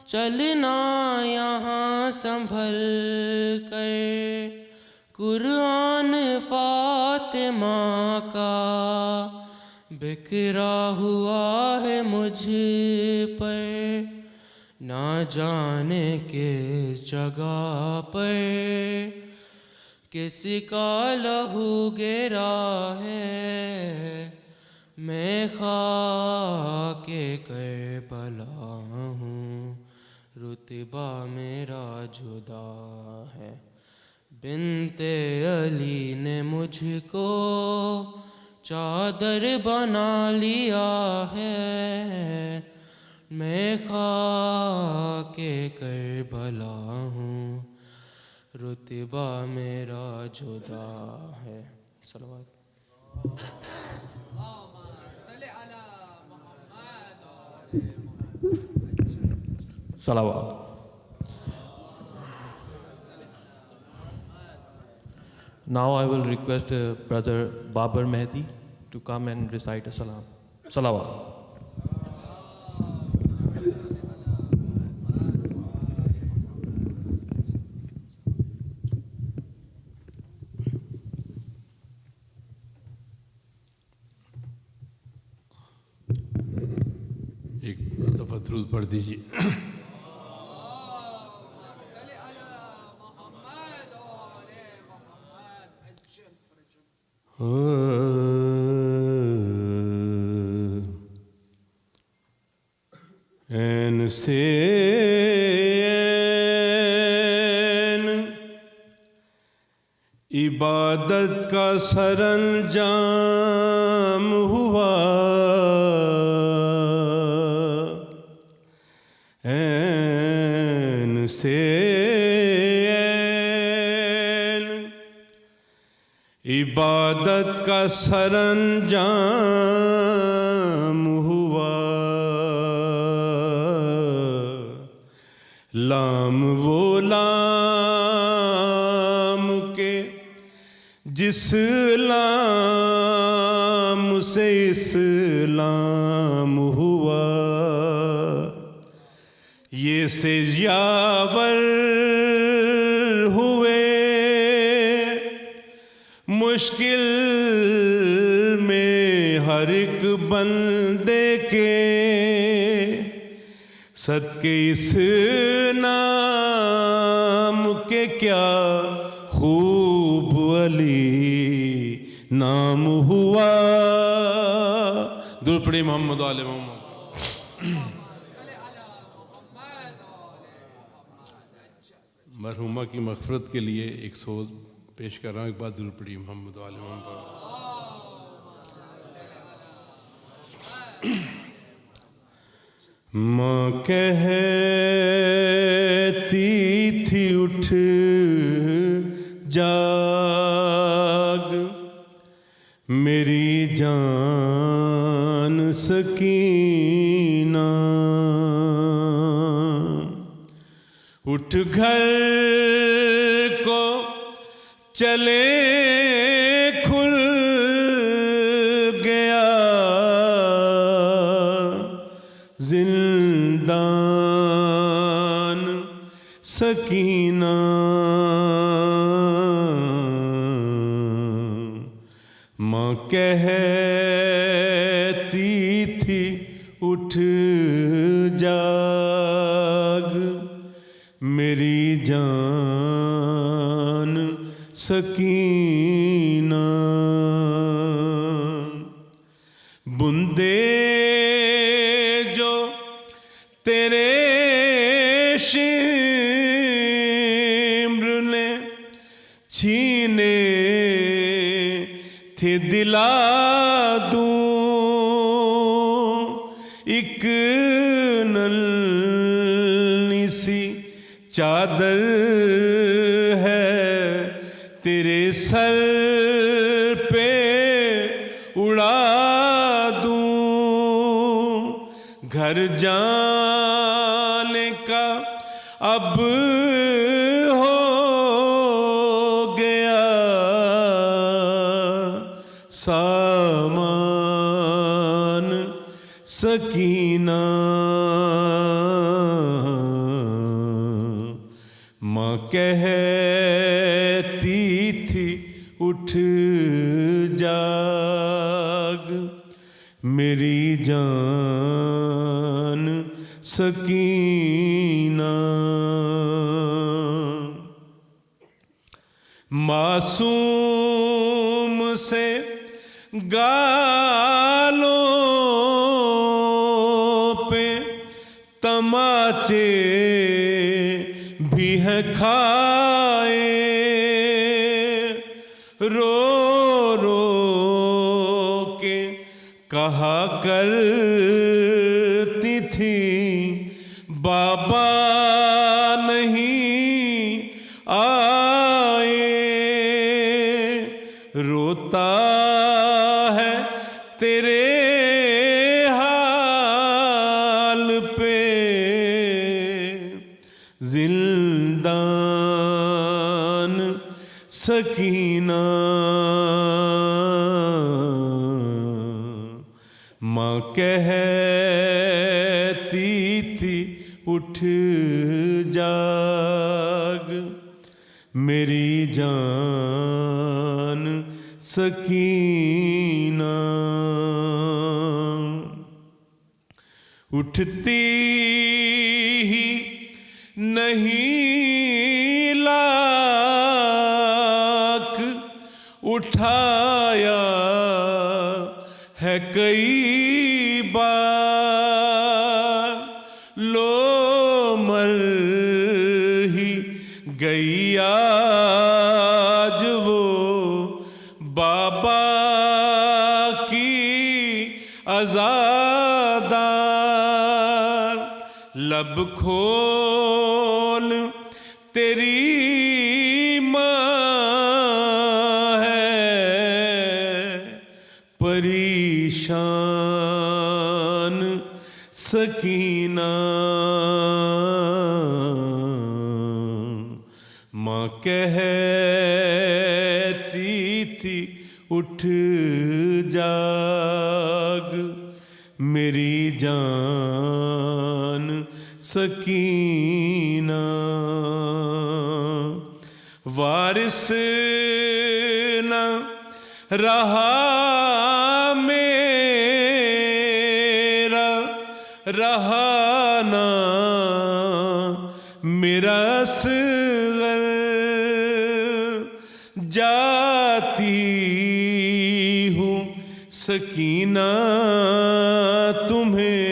चलना यहाँ संभल कर। कुरान फातिमा का बिखरा हुआ है मुझ पर, ना जाने किस जगह पर किसका लहू गिरा है। मैं खाके करबला हूँ, रुतबा मेरा जुदा है। बिनते अली ने मुझको चादर बना लिया है। मैं खाके करबला हूँ, रुतबा मेरा जुदा है। सलवात। Salawat. Now I will request Brother Babar Mehdi to come and recite a salam. Salawat. एक दफ़ा दरूद पढ़ दीजिए। ऐन से ऐन इबादत का सरंजाम हुआ। ऐन से ऐन इबादत का सरंजाम हुआ। लाम वो लाम के जिस लाम से इस्लाम हुआ। ये से यावर हुए मुश्किल में हर एक बंदे के। सदके इस नाम के क्या खूब अली नाम हुआ। दुरूद पढ़िए मोहम्मद आले मोहम्मद। मरहुमा की मग़फ़िरत के लिए एक सोज पेश कर रहा हूँ। एक बात दुरूद पढ़िए मोहम्मद आले मोहम्मद। माँ कहती थी उठ जाग, मेरी जान सकीना उठ घर को चले खुल गया जिंदान सकीना माँ कहती थी उठ जाग मेरी जान सकीना बूंदे जो तेरे शिम्र ने छीने थे दिला दूं एक नन्ही सी चादर है तेरे सर पे उड़ा दूं घर जाने का अब हो गया सामान सकीना माँ कहती थी उठ जाग मेरी जान सकीना मासूम से गालों पे तमाचे भी हैं खाए रो रो के कहा करती थी बाबा नहीं आए रोता है तेरे हाल पे जिंदान सकीना माँ कहती थी उठ जाग मेरी जान सकीना उठती ही नहीं लाख उठाया है कई बार लो मर ही गई आज वो बाबा की अज़ादार लब खोल तेरी माँ है परेशान सकीना माँ कहती थी उठ जाग मेरी जान सकीना वारिस न रहा मेरा रहा ना मेरा असग़र जाती हूँ सकीना तुम्हें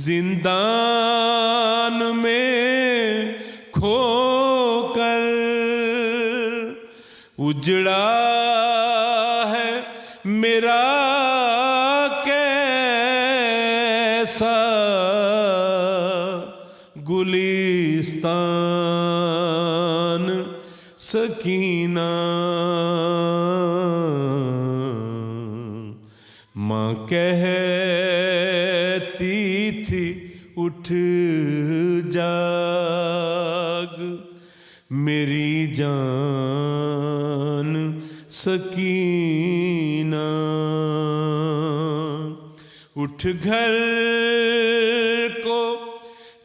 जिंदान में खो कर उजड़ा है मेरा कैसा गुलिस्तान सकीना माँ कहती थी उठ जाग मेरी जान सकीना उठ घर को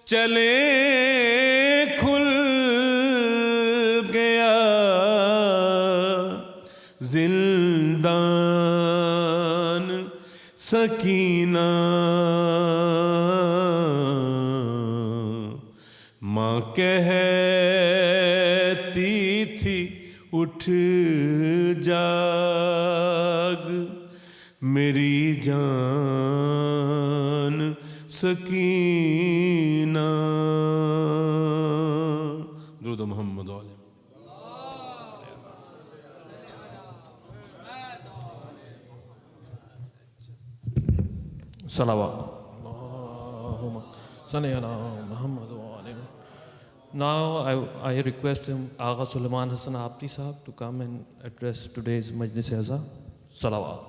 चले खुल गया जिंदान सकीना माँ कहती थी उठ जाग मेरी जान सकीना दुरूद मोहम्मद वाले Salawat. Allahumma salli ala Muhammad wa ali. Now I request Agha Sulayman Hassan Apti Sahab to come and address today's Majlis Azza. Salawat.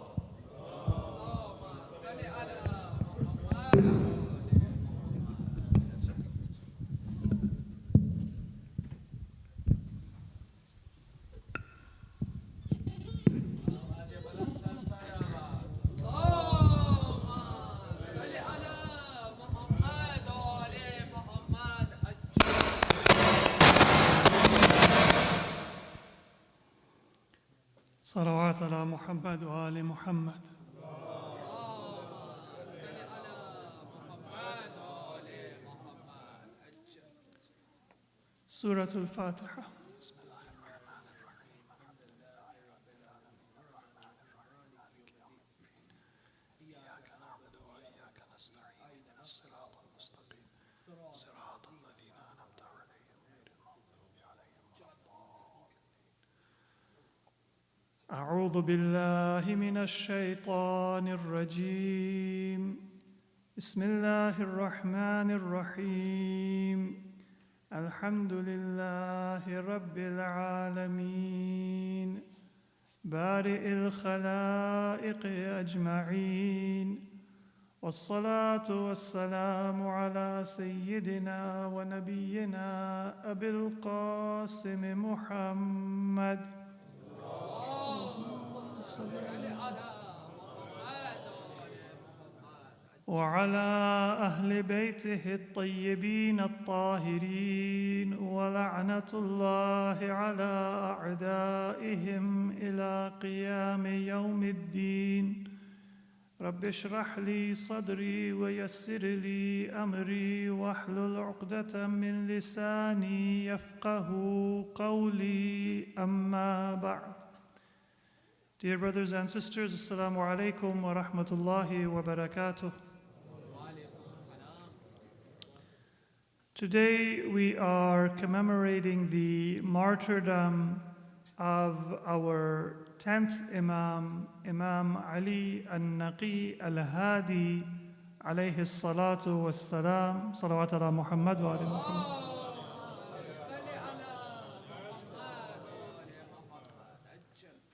صلوات على محمد وآل محمد. سورة الفاتحة. بسم الله الرحمن الرحيم. الحمد لله رب العالمين الرحمن الرحيم مالك يوم الدين إياك نعبد وإياك نستعين اهدنا الصراط المستقيم صراط الذين أنعمت عليهم غير المغضوب عليهم ولا الضالين. أعوذ بالله من الشيطان الرجيم. بسم الله الرحمن الرحيم. الحمد لله رب العالمين بارئ الخلائق أجمعين والصلاة والسلام على سيدنا ونبينا أبي القاسم محمد وعلى أهل بيته الطيبين الطاهرين ولعنة الله على أعدائهم إلى قيام يوم الدين. رب اشرح لي صدري ويسر لي أمري واحلل عقدة من لساني يفقه قولي أما بعد. Dear brothers and sisters, Assalamu alaikum wa rahmatullahi wa barakatuh. Today we are commemorating the martyrdom of our 10th Imam, Imam Ali al-Naqi al-Hadi alayhi salatu was-salam. Salawat ala Muhammad wa ali Muhammad.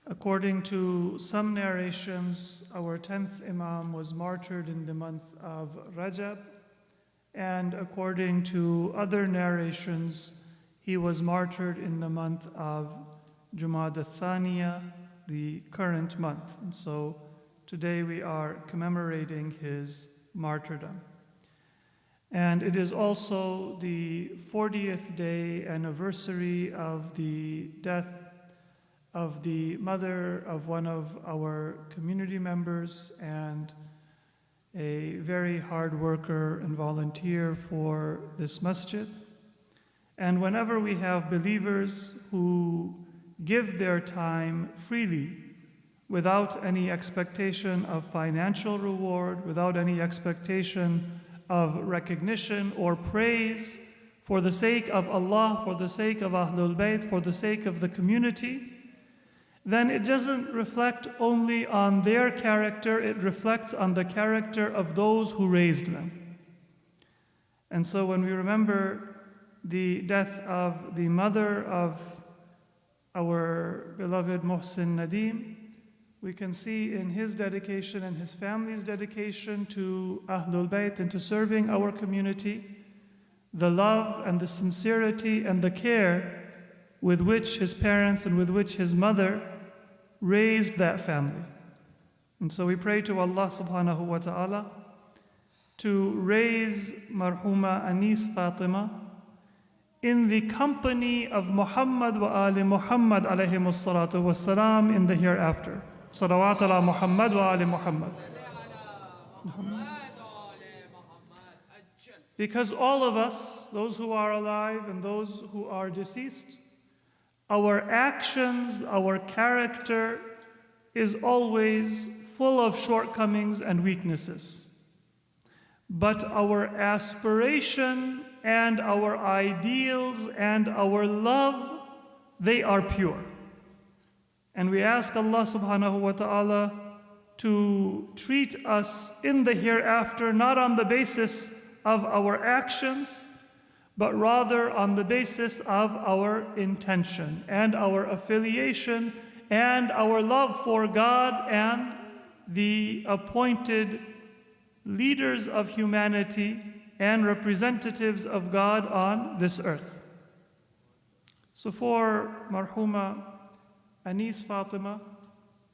According to some narrations, our 10th Imam was martyred in the month of Rajab, and according to other narrations, he was martyred in the month of Jumada al-Thaniya, the current month. And so today we are commemorating his martyrdom. And it is also the 40th day anniversary of the death of the mother of one of our community members and a very hard worker and volunteer for this masjid. And whenever we have believers who give their time freely, without any expectation of financial reward, without any expectation of recognition or praise, for the sake of Allah, for the sake of Ahlul Bayt, for the sake of the community, then it doesn't reflect only on their character, it reflects on the character of those who raised them. And so when we remember the death of the mother of our beloved Muhsin Nadim, we can see in his dedication and his family's dedication to Ahlul Bayt and to serving our community, the love and the sincerity and the care with which his parents and with which his mother raised that family. And so we pray to Allah subhanahu wa ta'ala to raise Marhuma Anis Fatima in the company of Muhammad wa Ali Muhammad alayhimus salatu wassalam in the hereafter. Salawat ala Muhammad wa Ali Muhammad. Because all of us, those who are alive and those who are deceased, our actions, our character is always full of shortcomings and weaknesses. But our aspiration and our ideals and our love, they are pure. And we ask Allah subhanahu wa ta'ala to treat us in the hereafter not on the basis of our actions, but rather on the basis of our intention and our affiliation and our love for God and the appointed leaders of humanity and representatives of God on this earth. So for Marhuma Anis Fatima,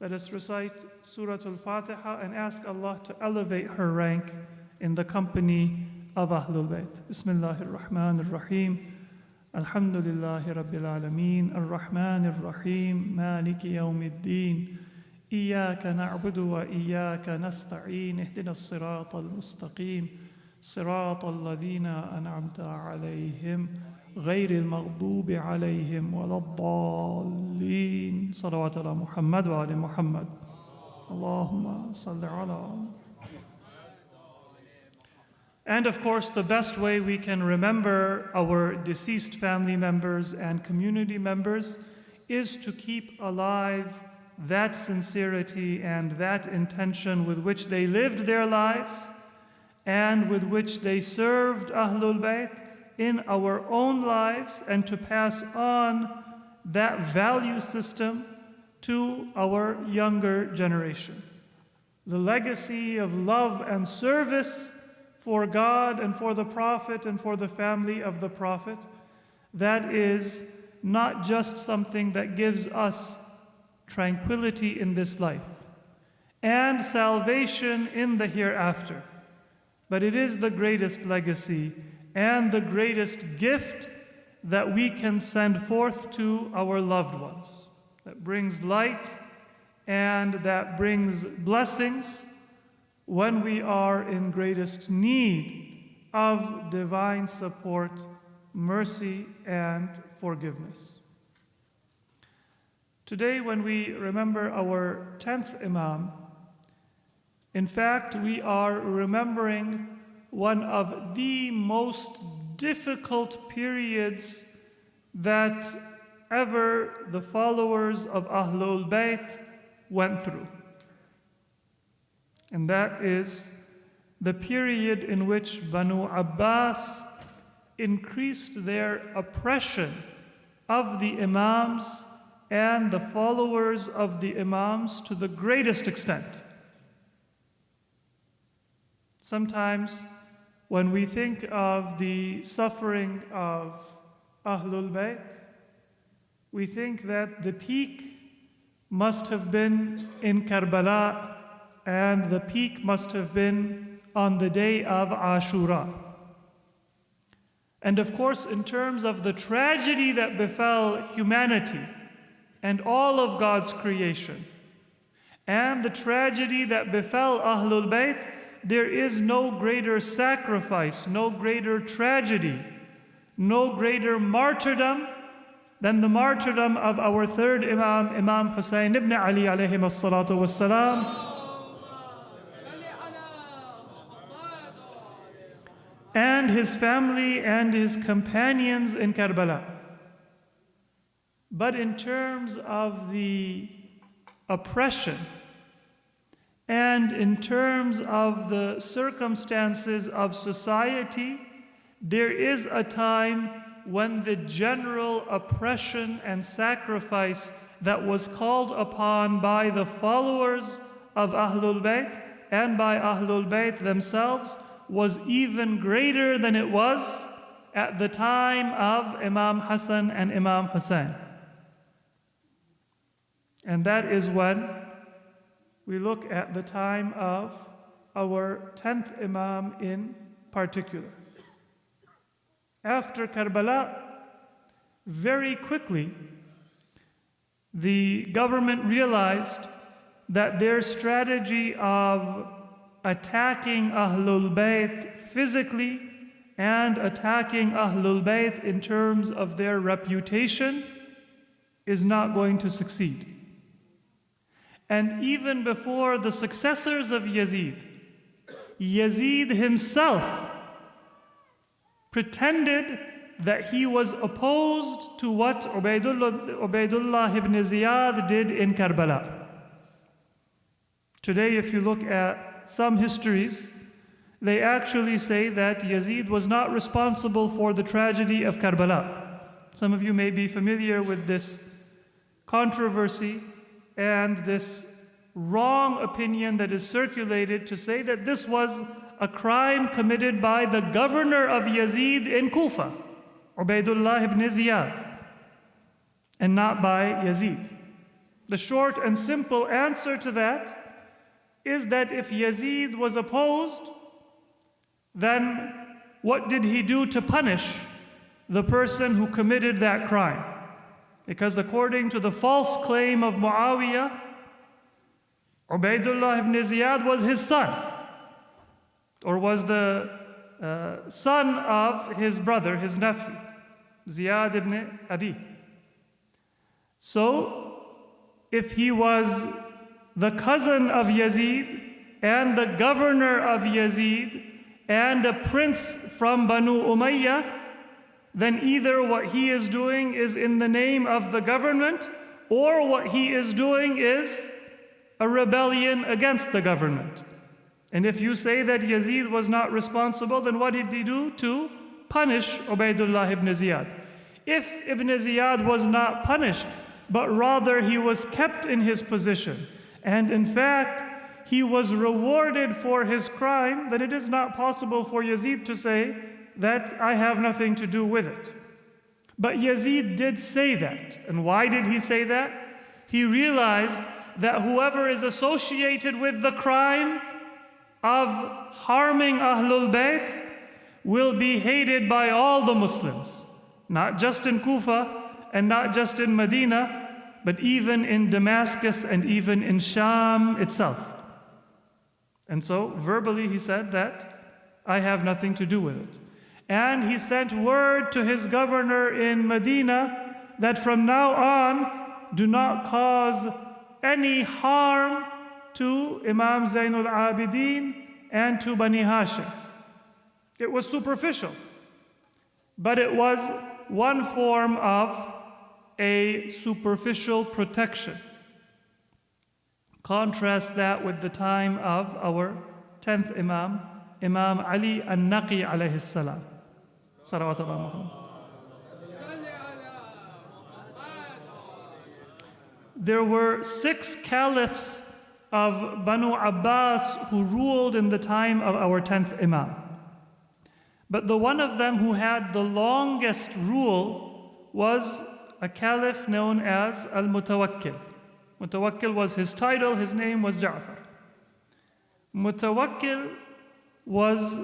let us recite Surah Al-Fatiha and ask Allah to elevate her rank in the company of Ahlul Bayt. Bismillahir Rahmanir Rahim. Alhamdulillahi Rabbil Alameen. Ar-Rahmanir Rahim. Maliki Yawmiddin. Iyaka na'budu wa iyaka nasta'een. Ihdina as-sirata al-mustaqim. Sirata alladhina an'amta alayhim. غير المغضوب عليهم ولا الضالين. صلوات على محمد وعلى محمد. اللهم صل على. And of course, the best way we can remember our deceased family members and community members is to keep alive that sincerity and that intention with which they lived their lives and with which they served Ahlul Bayt in our own lives, and to pass on that value system to our younger generation. The legacy of love and service for God and for the Prophet and for the family of the Prophet, that is not just something that gives us tranquility in this life and salvation in the hereafter, but it is the greatest legacy and the greatest gift that we can send forth to our loved ones, that brings light and that brings blessings when we are in greatest need of divine support, mercy, and forgiveness. Today, when we remember our 10th Imam, in fact, we are remembering one of the most difficult periods that ever the followers of Ahlul Bayt went through. And that is the period in which Banu Abbas increased their oppression of the Imams and the followers of the Imams to the greatest extent. Sometimes when we think of the suffering of Ahlul Bayt, we think that the peak must have been in Karbala, and the peak must have been on the day of Ashura. And of course, in terms of the tragedy that befell humanity and all of God's creation, and the tragedy that befell Ahlul Bayt, there is no greater sacrifice, no greater tragedy, no greater martyrdom than the martyrdom of our third Imam, Imam Hassan ibn Ali alayhi as-salatu wassalam, and his family and his companions in Karbala. But in terms of the oppression and in terms of the circumstances of society, there is a time when the general oppression and sacrifice that was called upon by the followers of Ahlul Bayt and by Ahlul Bayt themselves was even greater than it was at the time of Imam Hassan and Imam Hussein. And that is when we look at the time of our 10th Imam in particular. After Karbala, very quickly, the government realized that their strategy of attacking Ahlul Bayt physically and attacking Ahlul Bayt in terms of their reputation is not going to succeed. And even before the successors of Yazid, Yazid himself pretended that he was opposed to what Ubaidullah ibn Ziyad did in Karbala. Today, if you look at some histories, they actually say that Yazid was not responsible for the tragedy of Karbala. Some of you may be familiar with this controversy and this wrong opinion that is circulated to say that this was a crime committed by the governor of Yazid in Kufa, Ubaidullah ibn Ziyad, and not by Yazid. The short and simple answer to that is that if Yazid was opposed, then what did he do to punish the person who committed that crime? Because according to the false claim of Muawiyah, Ubaidullah ibn Ziyad was his son, or was the son of his brother, his nephew, Ziyad ibn Abi. So, if he was the cousin of Yazid and the governor of Yazid and a prince from Banu Umayyah, then either what he is doing is in the name of the government, or what he is doing is a rebellion against the government. And if you say that Yazid was not responsible, then what did he do to punish Ubaidullah ibn Ziyad? If Ibn Ziyad was not punished, but rather he was kept in his position, and in fact he was rewarded for his crime, then it is not possible for Yazid to say that I have nothing to do with it. But Yazid did say that. And why did he say that? He realized that whoever is associated with the crime of harming Ahlul Bayt will be hated by all the Muslims, not just in Kufa and not just in Medina, but even in Damascus and even in Sham itself. And so verbally he said that I have nothing to do with it. And he sent word to his governor in Medina that from now on, do not cause any harm to Imam Zainul Abidin and to Bani Hashim. It was superficial, but it was one form of a superficial protection. Contrast that with the time of our 10th Imam, Imam Ali al-Naqi alayhi salam. Salawatullah Muhammad. There were 6 caliphs of Banu Abbas who ruled in the time of our 10th Imam. But the one of them who had the longest rule was a caliph known as al-Mutawakkil. Mutawakkil was his title, his name was Ja'far. Mutawakkil was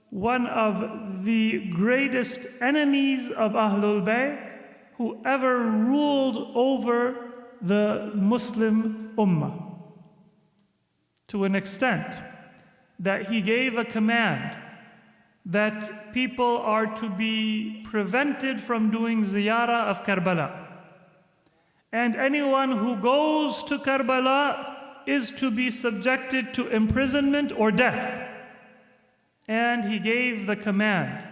one of the greatest enemies of Ahlul Bayt who ever ruled over the Muslim Ummah, to an extent that he gave a command that people are to be prevented from doing ziyarah of Karbala. And anyone who goes to Karbala is to be subjected to imprisonment or death. And he gave the command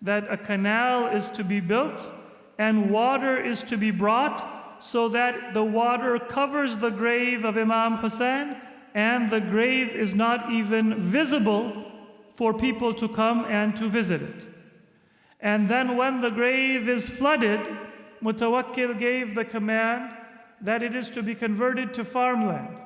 that a canal is to be built and water is to be brought so that the water covers the grave of Imam Hussein and the grave is not even visible for people to come and to visit it. And then when the grave is flooded, Mutawakkil gave the command that it is to be converted to farmland.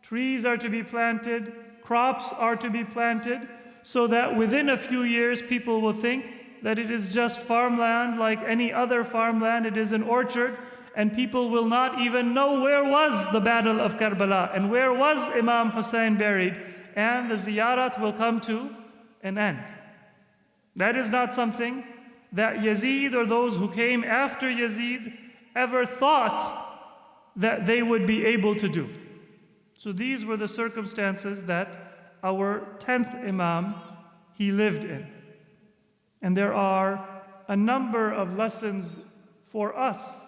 Trees are to be planted, crops are to be planted, so that within a few years people will think that it is just farmland like any other farmland, it is an orchard, and people will not even know where was the battle of Karbala and where was Imam Hussein buried, and the ziyarat will come to an end. That is not something that Yazid or those who came after Yazid ever thought that they would be able to do. So these were the circumstances that our 10th Imam, he lived in. And there are a number of lessons for us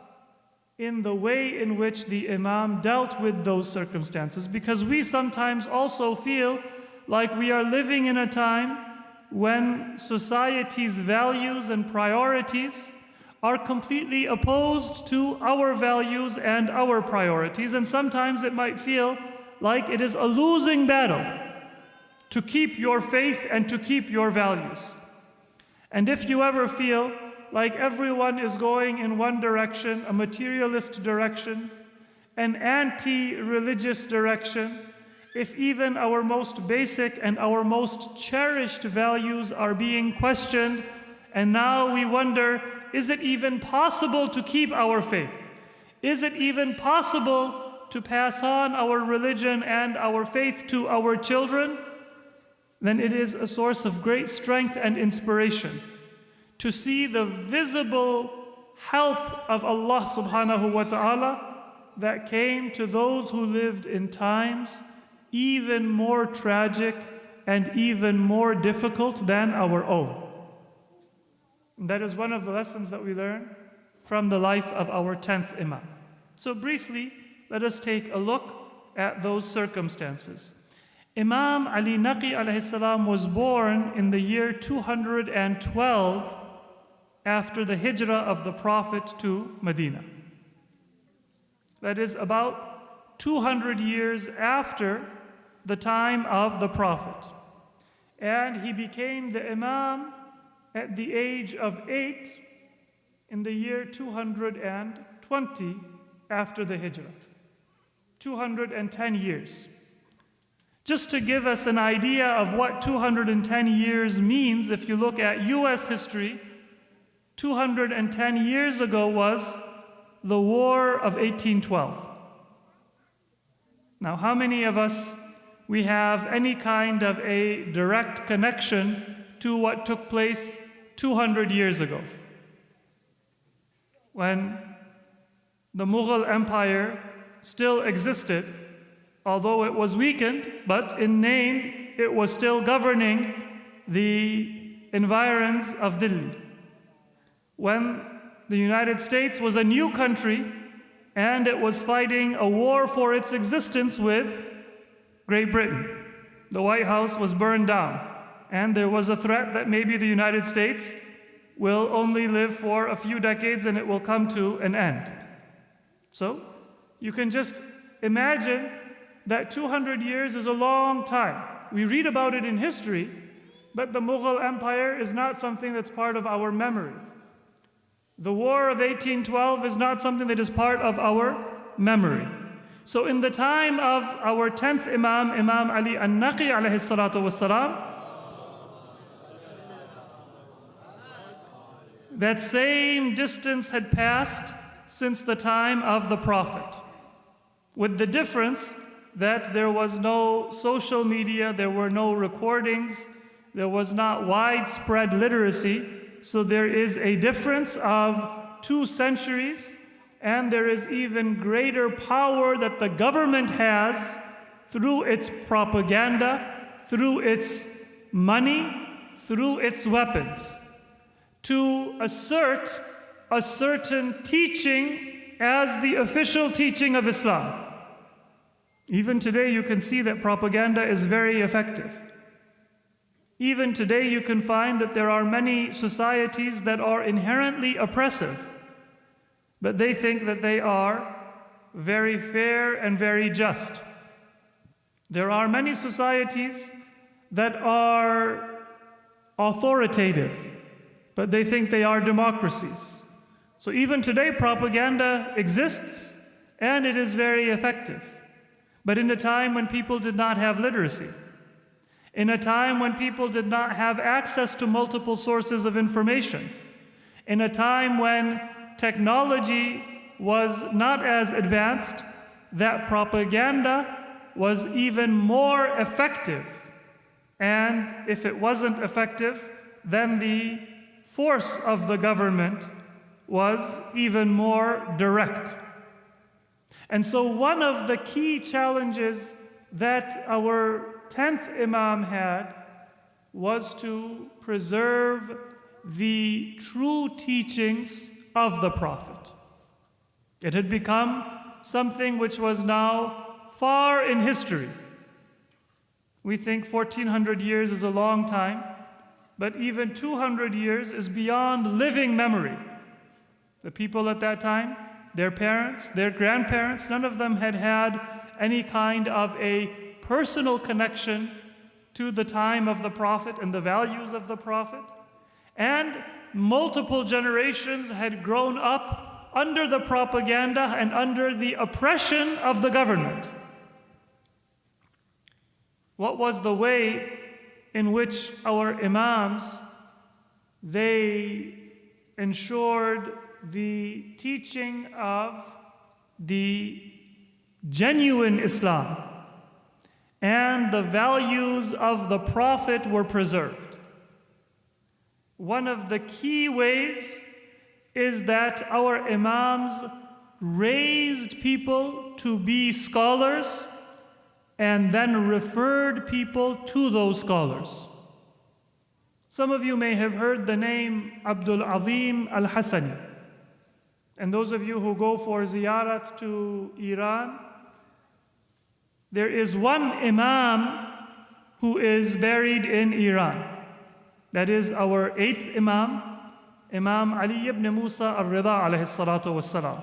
in the way in which the Imam dealt with those circumstances, because we sometimes also feel like we are living in a time when society's values and priorities are completely opposed to our values and our priorities, and sometimes it might feel like it is a losing battle to keep your faith and to keep your values. And if you ever feel like everyone is going in one direction, a materialist direction, an anti-religious direction, if even our most basic and our most cherished values are being questioned, and now we wonder, is it even possible to keep our faith? Is it even possible to pass on our religion and our faith to our children? Then it is a source of great strength and inspiration to see the visible help of Allah subhanahu wa ta'ala that came to those who lived in times even more tragic and even more difficult than our own. And that is one of the lessons that we learn from the life of our 10th Imam. So briefly, let us take a look at those circumstances. Imam al-Naqi alayhi salam was born in the year 212 after the hijrah of the Prophet to Medina. That is about 200 years after the time of the Prophet. And he became the Imam at the age of 8 in the year 220 after the hijrah. 210 years. Just to give us an idea of what 210 years means, if you look at US history, 210 years ago was the War of 1812. Now, how many of us we have any kind of a direct connection to what took place 200 years ago? When the Mughal Empire still existed, although it was weakened, but in name it was still governing the environs of Delhi. When the United States was a new country and it was fighting a war for its existence with Great Britain. The White House was burned down, and there was a threat that maybe the United States will only live for a few decades and it will come to an end. So, you can just imagine that 200 years is a long time. We read about it in history, but the Mughal Empire is not something that's part of our memory. The War of 1812 is not something that is part of our memory. So in the time of our 10th Imam, Imam Ali al-Naqi alayhi salatu wassalam, that same distance had passed since the time of the Prophet, with the difference that there was no social media, there were no recordings, there was not widespread literacy, so there is a difference of 2 centuries, and there is even greater power that the government has through its propaganda, through its money, through its weapons, to assert a certain teaching as the official teaching of Islam. Even today you can see that propaganda is very effective. Even today you can find that there are many societies that are inherently oppressive, but they think that they are very fair and very just. There are many societies that are authoritative, but they think they are democracies. So even today propaganda exists, and it is very effective. But in a time when people did not have literacy, in a time when people did not have access to multiple sources of information, in a time when technology was not as advanced, that propaganda was even more effective. And if it wasn't effective, then the force of the government was even more direct. And so one of the key challenges that our 10th Imam had was to preserve the true teachings of the Prophet. It had become something which was now far in history. We think 1400 years is a long time, but even 200 years is beyond living memory. The people at that time, their parents, their grandparents, none of them had had any kind of a personal connection to the time of the Prophet and the values of the Prophet. And multiple generations had grown up under the propaganda and under the oppression of the government. What was the way in which our Imams, they ensured the teaching of the genuine Islam and the values of the Prophet were preserved? One of the key ways is that our Imams raised people to be scholars and then referred people to those scholars. Some of you may have heard the name Abdul Azim al-Hassani. And those of you who go for ziyarat to Iran, there is one Imam who is buried in Iran. That is our 8th Imam, Imam Ali ibn Musa al-Rida alayhi salatu wassalam.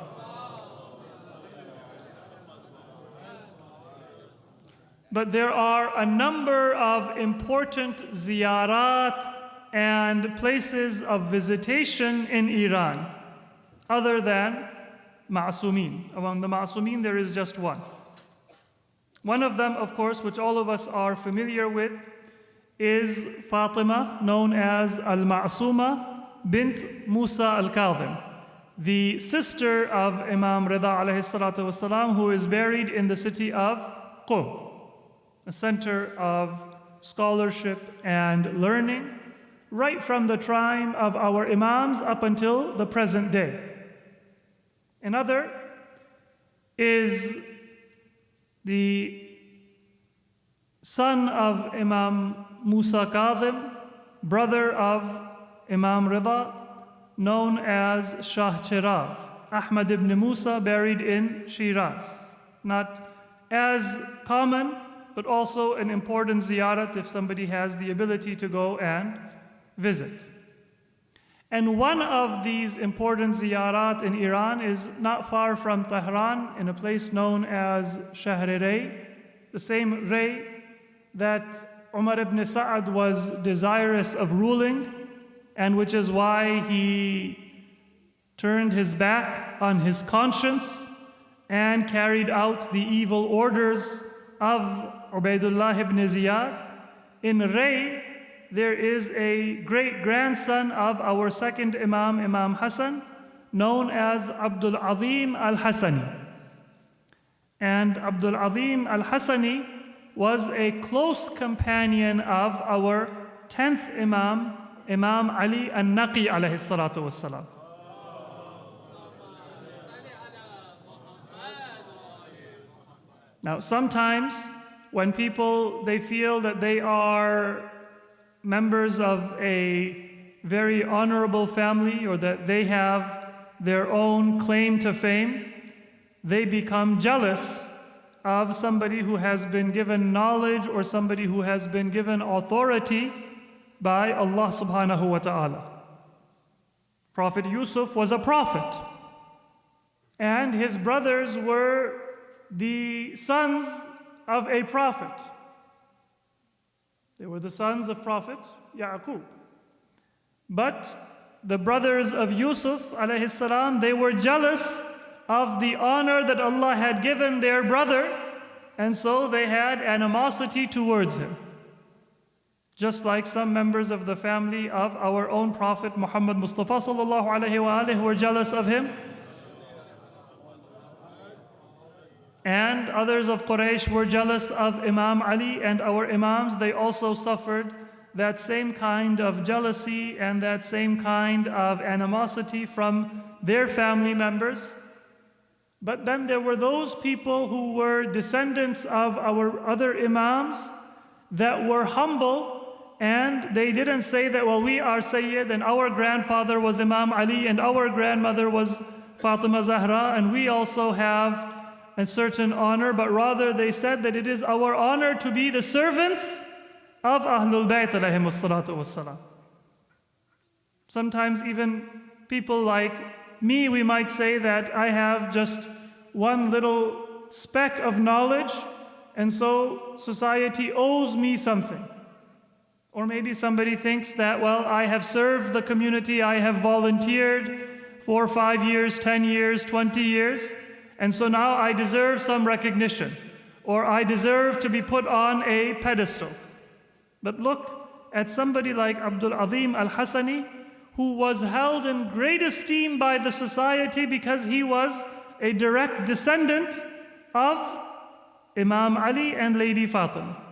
But there are a number of important ziyarat and places of visitation in Iran other than Ma'sumin. Among the Ma'sumin, there is just one. One of them, of course, which all of us are familiar with, is Fatima, known as Al-Ma'suma bint Musa al-Kadhim, the sister of Imam Rida alayhi salatu wasalam, who is buried in the city of Qum, a center of scholarship and learning, right from the time of our Imams up until the present day. Another is the son of Imam Musa Kadhim, brother of Imam Rida, known as Shah, Ahmad ibn Musa, buried in Shiraz. Not as common, but also an important ziyarat if somebody has the ability to go and visit. And one of these important ziyarat in Iran is not far from Tehran, in a place known as Shahe, the same Ray that Umar ibn Sa'ad was desirous of ruling, and which is why he turned his back on his conscience and carried out the evil orders of Ubaidullah ibn Ziyad. In Ray, there is a great-grandson of our second Imam, Imam Hassan, known as Abdul Azim al-Hassani. And Abdul Azim al-Hassani was a close companion of our 10th Imam, Imam Ali al-Naqi alayhi salatu wassalam. Now, sometimes when people, they feel that they are members of a very honorable family or that they have their own claim to fame, they become jealous of somebody who has been given knowledge or somebody who has been given authority by Allah subhanahu wa ta'ala. Prophet Yusuf was a prophet, and his brothers were the sons of a prophet. They were the sons of Prophet Yaqub. But the brothers of Yusuf alayhi salam, they were jealous of the honor that Allah had given their brother, and so they had animosity towards him. Just like some members of the family of our own Prophet Muhammad Mustafa sallallahu alaihi wasallam were jealous of him. And others of Quraysh were jealous of Imam Ali, and our Imams, they also suffered that same kind of jealousy and that same kind of animosity from their family members. But then there were those people who were descendants of our other Imams that were humble, and they didn't say that, well, we are Sayyid and our grandfather was Imam Ali and our grandmother was Fatima Zahra and we also have a certain honor, but rather they said that it is our honor to be the servants of Ahlul Bayt alayhimus salatu wassalam. Sometimes even people like me, we might say that I have just one little speck of knowledge, and so society owes me something. Or maybe somebody thinks that, well, I have served the community, I have volunteered for 5 years, 10 years, 20 years, and so now I deserve some recognition, or I deserve to be put on a pedestal. But look at somebody like Abdul Azim al-Hassani, who was held in great esteem by the society because he was a direct descendant of Imam Ali and Lady Fatima.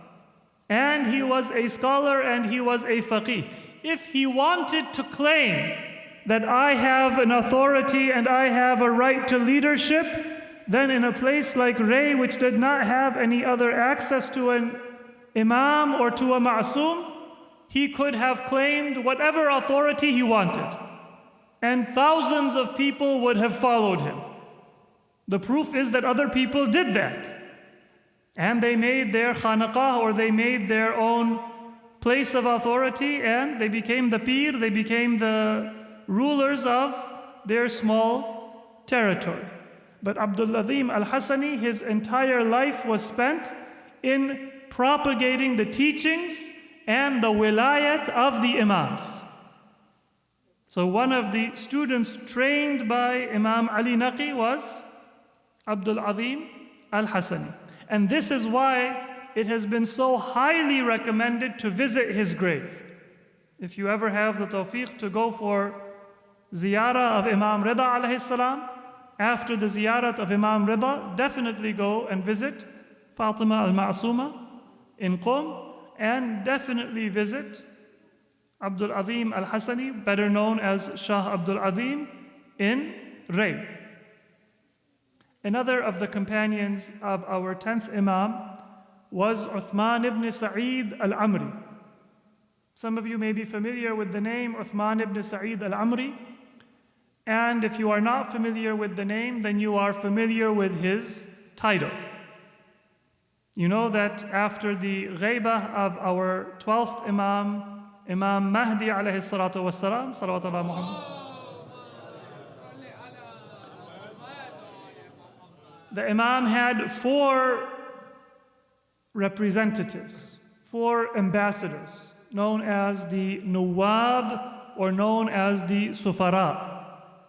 And he was a scholar and he was a faqih. If he wanted to claim that I have an authority and I have a right to leadership, then in a place like Ray, which did not have any other access to an imam or to a ma'soom, he could have claimed whatever authority he wanted. And thousands of people would have followed him. The proof is that other people did that. And they made their khanaqah, or they made their own place of authority, and they became the pir, they became the rulers of their small territory. But Abdul Azim al-Hassani, his entire life was spent in propagating the teachings and the wilayat of the Imams. So one of the students trained by Imam Ali Naqi was Abdul Azim al-Hassani. And this is why it has been so highly recommended to visit his grave. If you ever have the tawfiq to go for ziyarah of Imam Rida alayhi salam, after the ziyarat of Imam Rida, definitely go and visit Fatima al-Ma'suma in Qom, and definitely visit Abdul Azim al-Hassani, better known as Shah Abdul Azim, in Ray. Another of the companions of our 10th Imam was Uthman ibn Sa'id al-Amri. Some of you may be familiar with the name Uthman ibn Sa'id al-Amri, and if you are not familiar with the name, then you are familiar with his title. You know that after the ghaibah of our 12th Imam, Imam Mahdi alayhi salatu wassalam, salawatullah Muhammad, the Imam had 4 representatives, 4 ambassadors, known as the Nuwab, or known as the Sufara.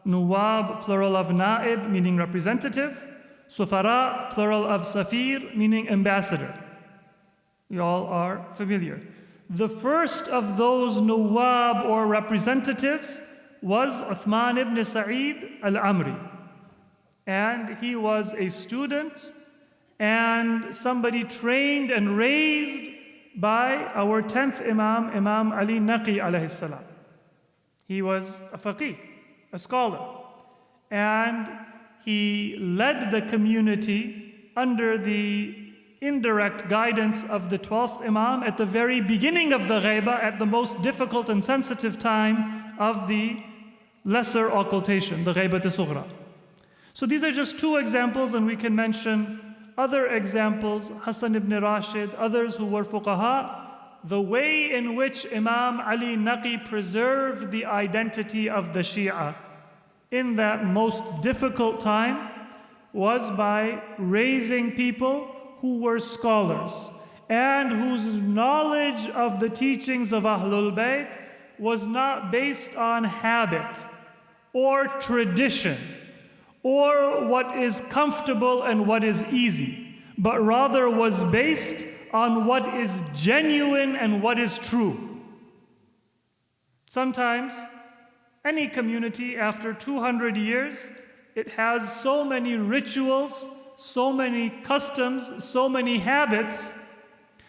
Nuwab, plural of Na'ib, meaning representative. Sufara, plural of Safir, meaning ambassador. You all are familiar. The first of those Nuwab, or representatives, was Uthman ibn Sa'id al-Amri. And he was a student and somebody trained and raised by our 10th Imam, Imam Ali Naqi alayhi salam. He was a faqih, a scholar. And he led the community under the indirect guidance of the 12th Imam at the very beginning of the ghaibah, at the most difficult and sensitive time of the lesser occultation, the ghaibat al-sughra. So these are just 2 examples, and we can mention other examples, Hassan ibn Rashid, others who were fuqaha. The way in which Imam Ali Naqi preserved the identity of the Shia in that most difficult time was by raising people who were scholars and whose knowledge of the teachings of Ahlul Bayt was not based on habit or tradition or what is comfortable and what is easy, but rather was based on what is genuine and what is true. Sometimes, any community after 200 years, it has so many rituals, so many customs, so many habits,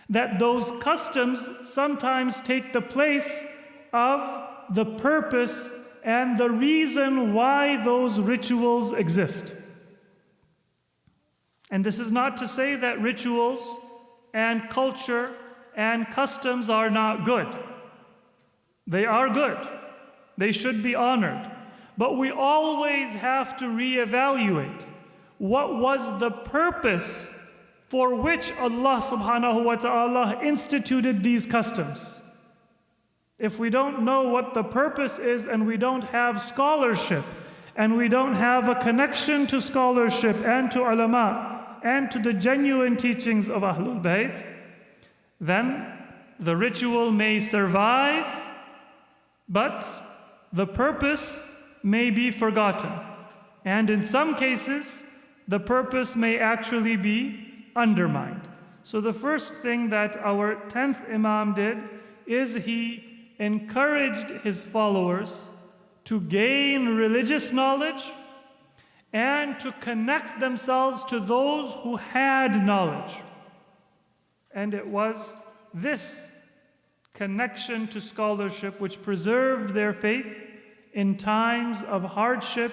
that those customs sometimes take the place of the purpose and the reason why those rituals exist. And this is not to say that rituals and culture and customs are not good. They are good. They should be honored. But we always have to reevaluate what was the purpose for which Allah subhanahu wa ta'ala instituted these customs. If we don't know what the purpose is and we don't have scholarship and we don't have a connection to scholarship and to ulama and to the genuine teachings of Ahlul Bayt, then the ritual may survive, but the purpose may be forgotten. And in some cases, the purpose may actually be undermined. So the first thing that our 10th Imam did is he encouraged his followers to gain religious knowledge and to connect themselves to those who had knowledge. And it was this connection to scholarship which preserved their faith in times of hardship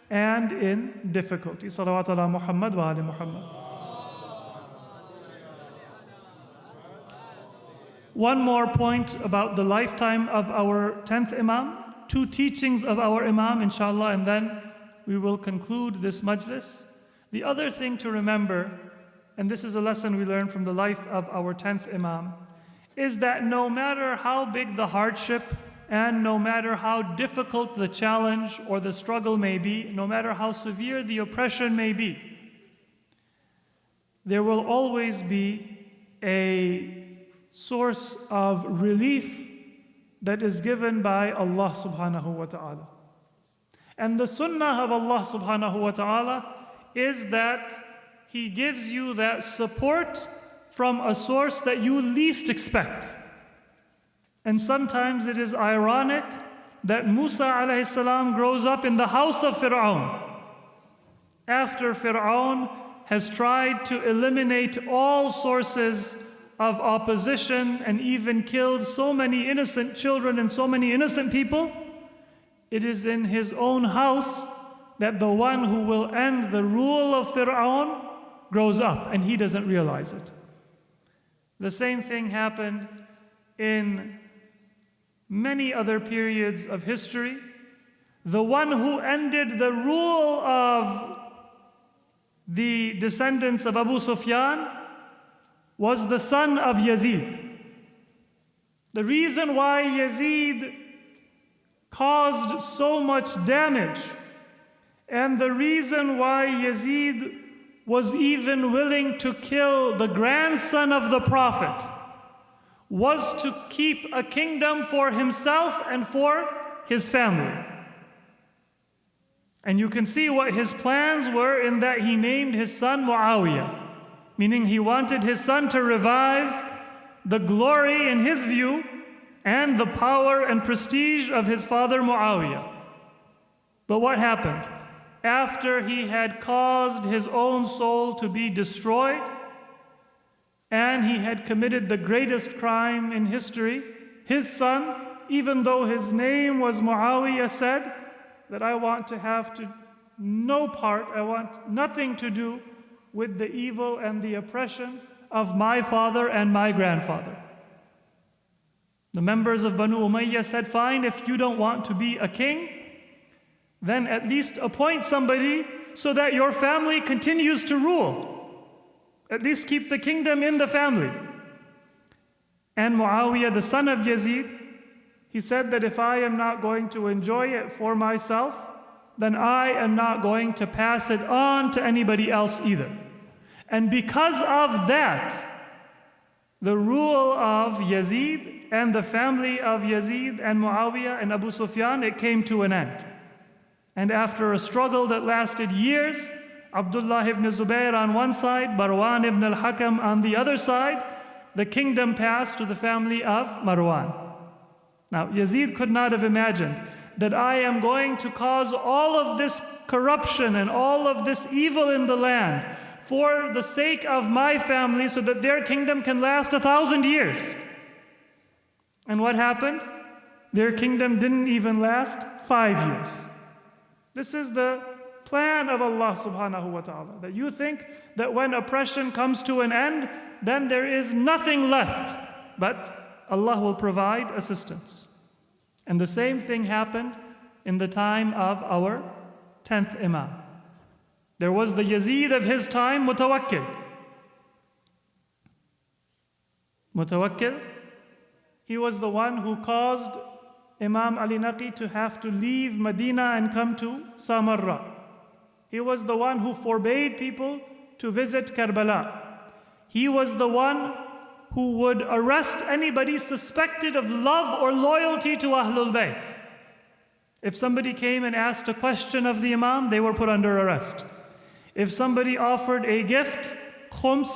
and in difficulty. Salawat ala Muhammad wa ali Muhammad. One more point about the lifetime of our 10th Imam, 2 teachings of our Imam, inshallah, and then we will conclude this majlis. The other thing to remember, and this is a lesson we learn from the life of our 10th Imam, is that no matter how big the hardship and no matter how difficult the challenge or the struggle may be, no matter how severe the oppression may be, there will always be a source of relief that is given by Allah subhanahu wa ta'ala. And the sunnah of Allah subhanahu wa ta'ala is that He gives you that support from a source that you least expect. And sometimes it is ironic that Musa alayhi salam grows up in the house of Fir'aun. After Fir'aun has tried to eliminate all sources of opposition and even killed so many innocent children and so many innocent people, it is in his own house that the one who will end the rule of Fir'aun grows up, and he doesn't realize it. The same thing happened in many other periods of history. The one who ended the rule of the descendants of Abu Sufyan was the son of Yazid. The reason why Yazid caused so much damage, and the reason why Yazid was even willing to kill the grandson of the Prophet, was to keep a kingdom for himself and for his family. And you can see what his plans were in that he named his son Muawiyah, meaning he wanted his son to revive the glory in his view and the power and prestige of his father Muawiyah. But what happened? After he had caused his own soul to be destroyed, and he had committed the greatest crime in history, his son, even though his name was Muawiyah, said that I want to have no part, I want nothing to do with the evil and the oppression of my father and my grandfather. The members of Banu Umayyah said, fine, if you don't want to be a king, then at least appoint somebody so that your family continues to rule. At least keep the kingdom in the family. And Muawiyah, the son of Yazid, he said that if I am not going to enjoy it for myself, then I am not going to pass it on to anybody else either. And because of that, the rule of Yazid and the family of Yazid and Muawiyah and Abu Sufyan, it came to an end. And after a struggle that lasted years, Abdullah ibn Zubayr on one side, Marwan ibn al-Hakam on the other side, the kingdom passed to the family of Marwan. Now, Yazid could not have imagined that I am going to cause all of this corruption and all of this evil in the land for the sake of my family so that their kingdom can last 1,000 years. And what happened? Their kingdom didn't even last 5 years. This is the plan of Allah subhanahu wa ta'ala, that you think that when oppression comes to an end, then there is nothing left, but Allah will provide assistance. And the same thing happened in the time of our 10th Imam. There was the Yazid of his time, Mutawakkil. Mutawakkil, he was the one who caused Imam al-Naqi to have to leave Medina and come to Samarra. He was the one who forbade people to visit Karbala. He was the one who would arrest anybody suspected of love or loyalty to Ahlul Bayt. If somebody came and asked a question of the Imam, they were put under arrest. If somebody offered a gift, khums,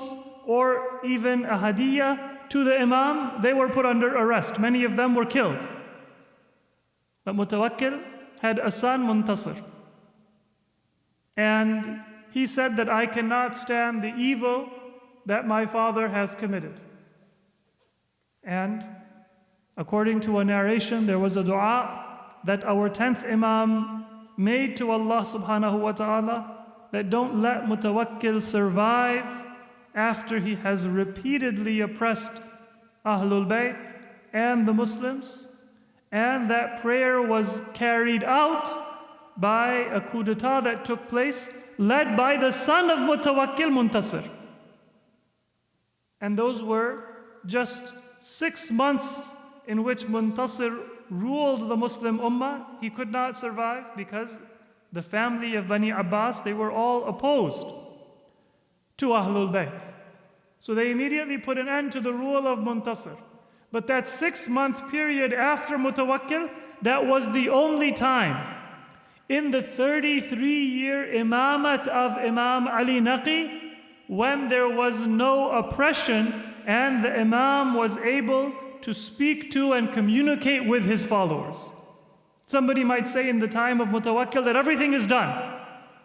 or even a hadiyah to the Imam, they were put under arrest. Many of them were killed. But Mutawakkil had a son, Muntasir. And he said that I cannot stand the evil that my father has committed. And according to a narration, there was a dua that our 10th Imam made to Allah subhanahu wa ta'ala, that don't let Mutawakkil survive after he has repeatedly oppressed Ahlul Bayt and the Muslims. And that prayer was carried out by a coup d'etat that took place, led by the son of Mutawakkil, Muntasir. And those were just 6 months in which Muntasir ruled the Muslim Ummah. He could not survive because the family of Bani Abbas, they were all opposed to Ahlul Bayt. So they immediately put an end to the rule of Muntasir. But that 6-month period after Mutawakkil, that was the only time in the 33-year imamat of Imam al-Naqi when there was no oppression and the Imam was able to speak to and communicate with his followers. Somebody might say in the time of Mutawakkil that everything is done.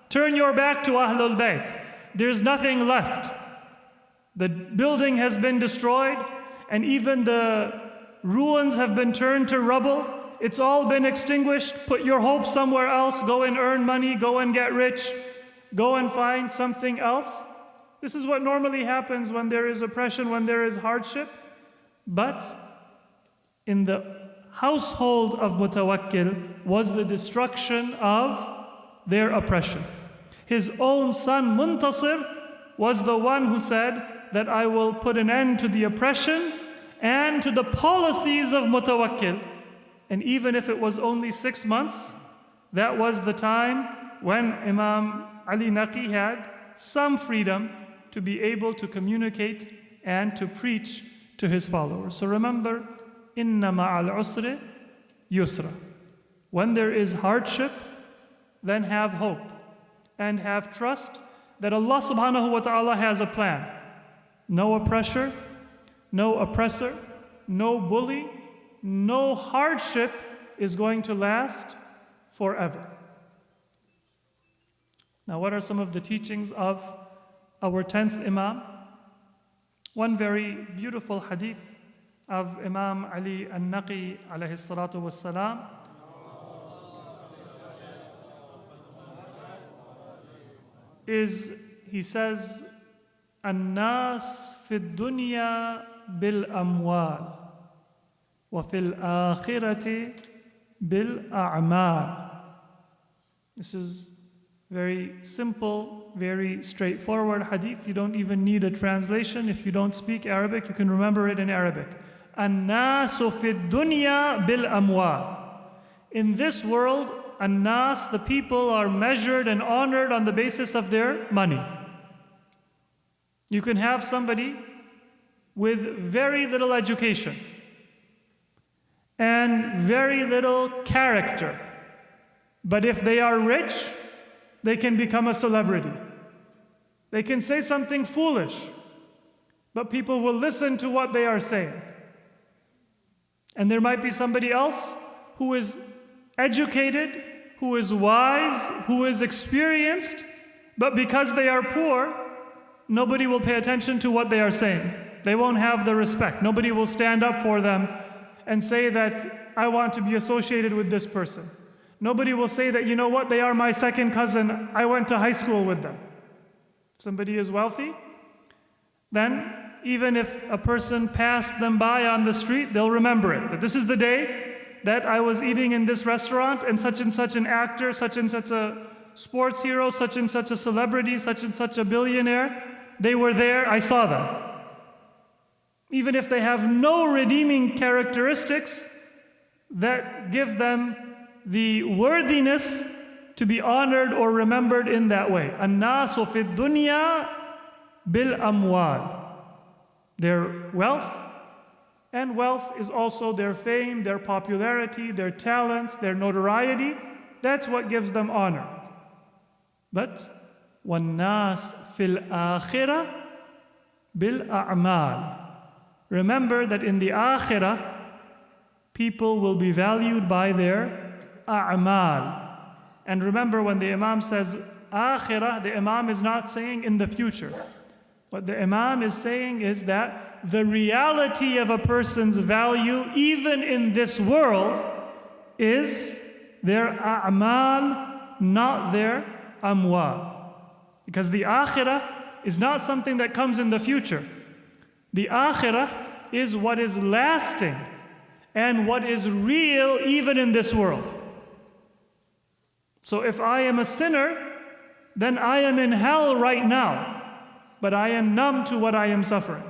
Turn your back to Ahlul Bayt. There's nothing left. The building has been destroyed, and even the ruins have been turned to rubble. It's all been extinguished. Put your hope somewhere else. Go and earn money. Go and get rich. Go and find something else. This is what normally happens when there is oppression, when there is hardship. But in the household of Mutawakkil was the destruction of their oppression. His own son Muntasir was the one who said that I will put an end to the oppression and to the policies of Mutawakkil. And even if it was only 6 months, that was the time when Imam al-Naqi had some freedom to be able to communicate and to preach to his followers. So remember, inna ma'al usri yusra. When there is hardship, then have hope and have trust that Allah subhanahu wa ta'ala has a plan. No oppressor, no oppressor, no bully, no hardship is going to last forever. Now, what are some of the teachings of our 10th Imam? One very beautiful hadith of Imam Ali al-Naqi alayhi salatu wassalam is, he says, الناس في الدنيا بالأموال وفي الآخرة بالأعمال. This is very simple, very straightforward hadith. You don't even need a translation. If you don't speak Arabic, you can remember it in Arabic. الناس في الدنيا بالأموال. In this world, الناس, the people, are measured and honored on the basis of their money. You can have somebody with very little education and very little character, But if they are rich, they can become a celebrity. They can say something foolish, but people will listen to what they are saying. And there might be somebody else who is educated, who is wise, who is experienced, but because they are poor, nobody will pay attention to what they are saying. They won't have the respect. Nobody will stand up for them and say that I want to be associated with this person. Nobody will say that, you know what, they are my second cousin, I went to high school with them. If somebody is wealthy, then even if a person passed them by on the street, they'll remember it. That this is the day that I was eating in this restaurant and such an actor, such and such a sports hero, such and such a celebrity, such and such a billionaire, they were there, I saw them. Even if they have no redeeming characteristics that give them the worthiness to be honored or remembered in that way. النَّاسُ فِي الدُّنْيَا بِالْأَمْوَالِ. Their wealth, and wealth is also their fame, their popularity, their talents, their notoriety. That's what gives them honor. But وَالنَّاسِ فِي الْآخِرَةِ بِالْأَعْمَالِ. Remember that in the akhirah, people will be valued by their a'mal. And remember, when the Imam says akhirah, the Imam is not saying in the future. What the Imam is saying is that the reality of a person's value, even in this world, is their a'mal, not their amwal. Because the akhirah is not something that comes in the future. The akhirah is what is lasting and what is real even in this world. So if I am a sinner, then I am in hell right now, but I am numb to what I am suffering.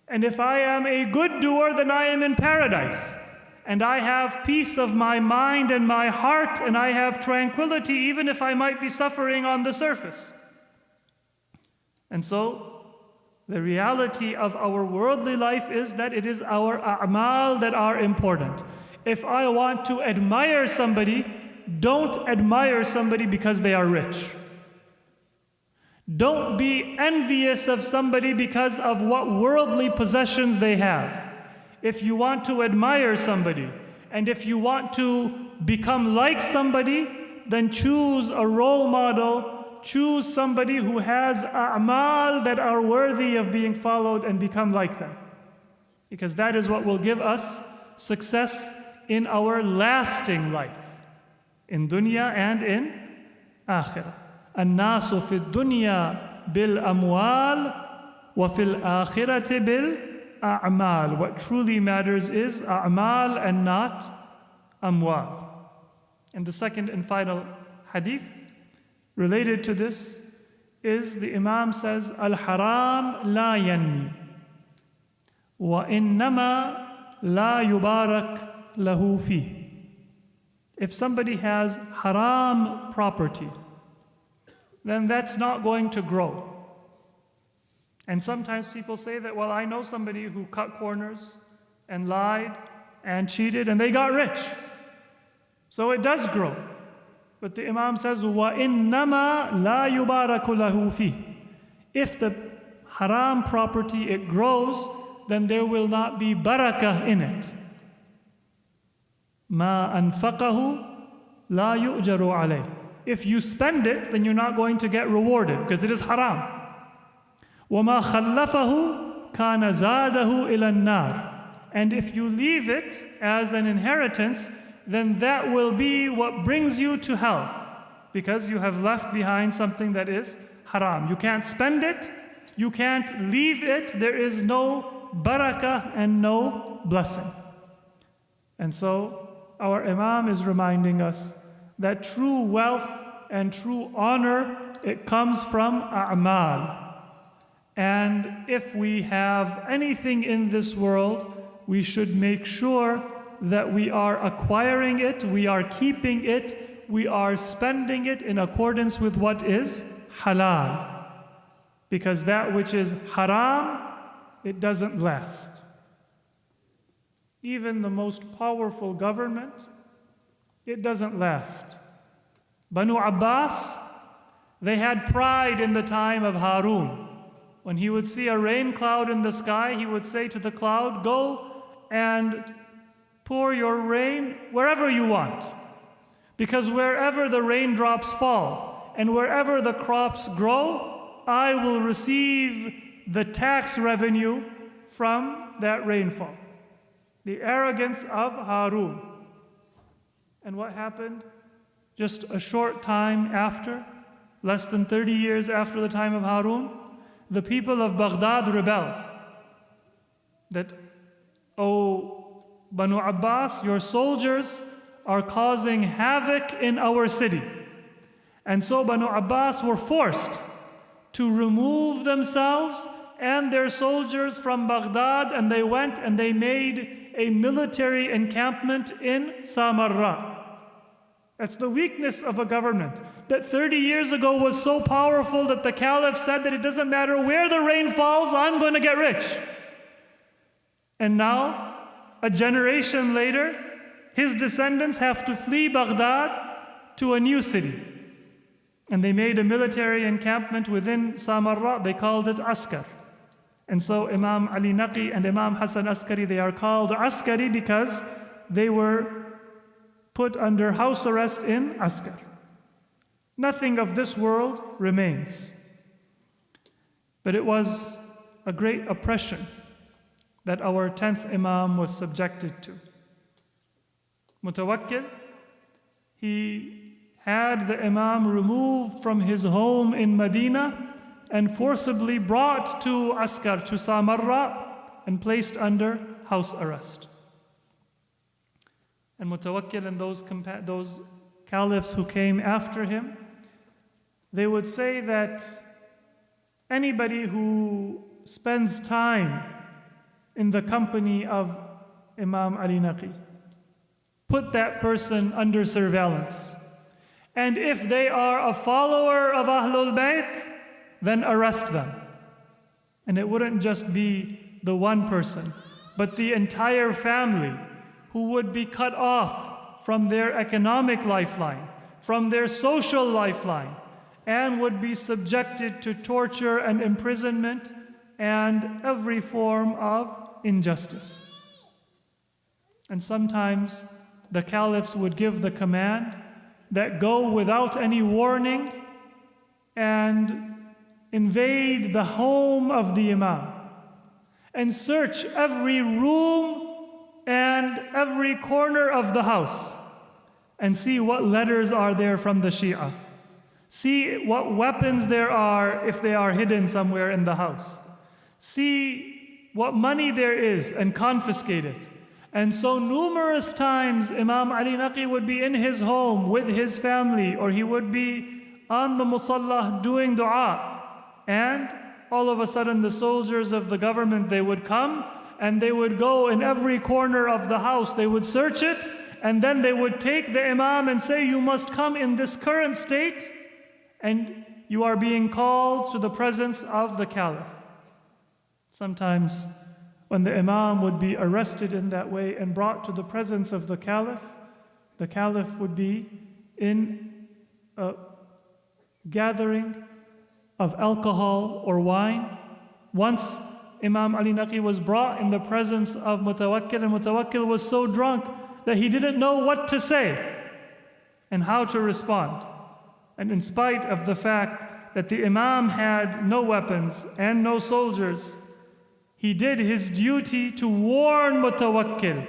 And if I am a good doer, then I am in paradise, and I have peace of my mind and my heart, and I have tranquility even if I might be suffering on the surface. And so the reality of our worldly life is that it is our a'mal that are important. If I want to admire somebody, don't admire somebody because they are rich. Don't be envious of somebody because of what worldly possessions they have. If you want to admire somebody, and if you want to become like somebody, then choose a role model. Choose somebody who has a'mal that are worthy of being followed and become like them. Because that is what will give us success in our lasting life, in dunya and in akhirah. النَّاسُ فِي الدُّنْيَا بِالْأَمْوَالِ وَفِي الْآخِرَةِ بِالْأَعْمَالِ. What truly matters is a'mal and not amwal. And the second and final hadith related to this is the Imam says, Al-haram la yanmi wa innama la yubarak lahu fi. If somebody has haram property, then that's not going to grow. And sometimes people say that, well, I know somebody who cut corners and lied and cheated and they got rich. So it does grow. But the Imam says, وَإِنَّمَا لَا يُبَارَكُ لَهُ فِيهِ. If the haram property, it grows, then there will not be barakah in it. مَا أَنفَقَهُ لَا يُؤْجَرُ عَلَيْهِ. If you spend it, then you're not going to get rewarded because it is haram. وَمَا خَلَّفَهُ كَانَ زَادَهُ إِلَى النَّارِ. And if you leave it as an inheritance, then that will be what brings you to hell, because you have left behind something that is haram. You can't spend it, you can't leave it, there is no barakah and no blessing. And so our Imam is reminding us that true wealth and true honor, it comes from a'mal. And if we have anything in this world, we should make sure that we are acquiring it, we are keeping it, we are spending it in accordance with what is halal. Because that which is haram, it doesn't last. Even the most powerful government, it doesn't last. Banu Abbas, they had pride in the time of Harun. When he would see a rain cloud in the sky, he would say to the cloud, go and pour your rain wherever you want. Because wherever the raindrops fall and wherever the crops grow, I will receive the tax revenue from that rainfall. The arrogance of Harun. And what happened? Just a short time after, less than 30 years after the time of Harun, the people of Baghdad rebelled. That, oh, Banu Abbas, your soldiers are causing havoc in our city. And so Banu Abbas were forced to remove themselves and their soldiers from Baghdad, and they went and they made a military encampment in Samarra. That's the weakness of a government that 30 years ago was so powerful that the caliph said that it doesn't matter where the rain falls, I'm going to get rich. And now, a generation later, his descendants have to flee Baghdad to a new city. And they made a military encampment within Samarra. They called it Askar. And so Imam al-Naqi and Imam Hassan Askari, they are called Askari because they were put under house arrest in Askar. Nothing of this world remains. But it was a great oppression that our 10th Imam was subjected to. Mutawakkil, he had the Imam removed from his home in Medina and forcibly brought to Askar, to Samarra, and placed under house arrest. And Mutawakkil and those caliphs who came after him, they would say that anybody who spends time in the company of Imam al-Naqi, put that person under surveillance. And if they are a follower of Ahlul Bayt, then arrest them. And it wouldn't just be the one person, but the entire family who would be cut off from their economic lifeline, from their social lifeline, and would be subjected to torture and imprisonment and every form of injustice. And sometimes the caliphs would give the command that go without any warning and invade the home of the Imam and search every room and every corner of the house and see what letters are there from the Shia. See what weapons there are if they are hidden somewhere in the house. See what money there is and confiscate it. And so numerous times Imam al-Naqi would be in his home with his family, or he would be on the musalla doing dua. And all of a sudden the soldiers of the government, they would come and they would go in every corner of the house. They would search it, and then they would take the Imam and say, you must come in this current state, and you are being called to the presence of the Caliph. Sometimes when the Imam would be arrested in that way and brought to the presence of the Caliph would be in a gathering of alcohol or wine. Once Imam al-Naqi was brought in the presence of Mutawakkil, and Mutawakkil was so drunk that he didn't know what to say and how to respond. And in spite of the fact that the Imam had no weapons and no soldiers, he did his duty to warn Mutawakkil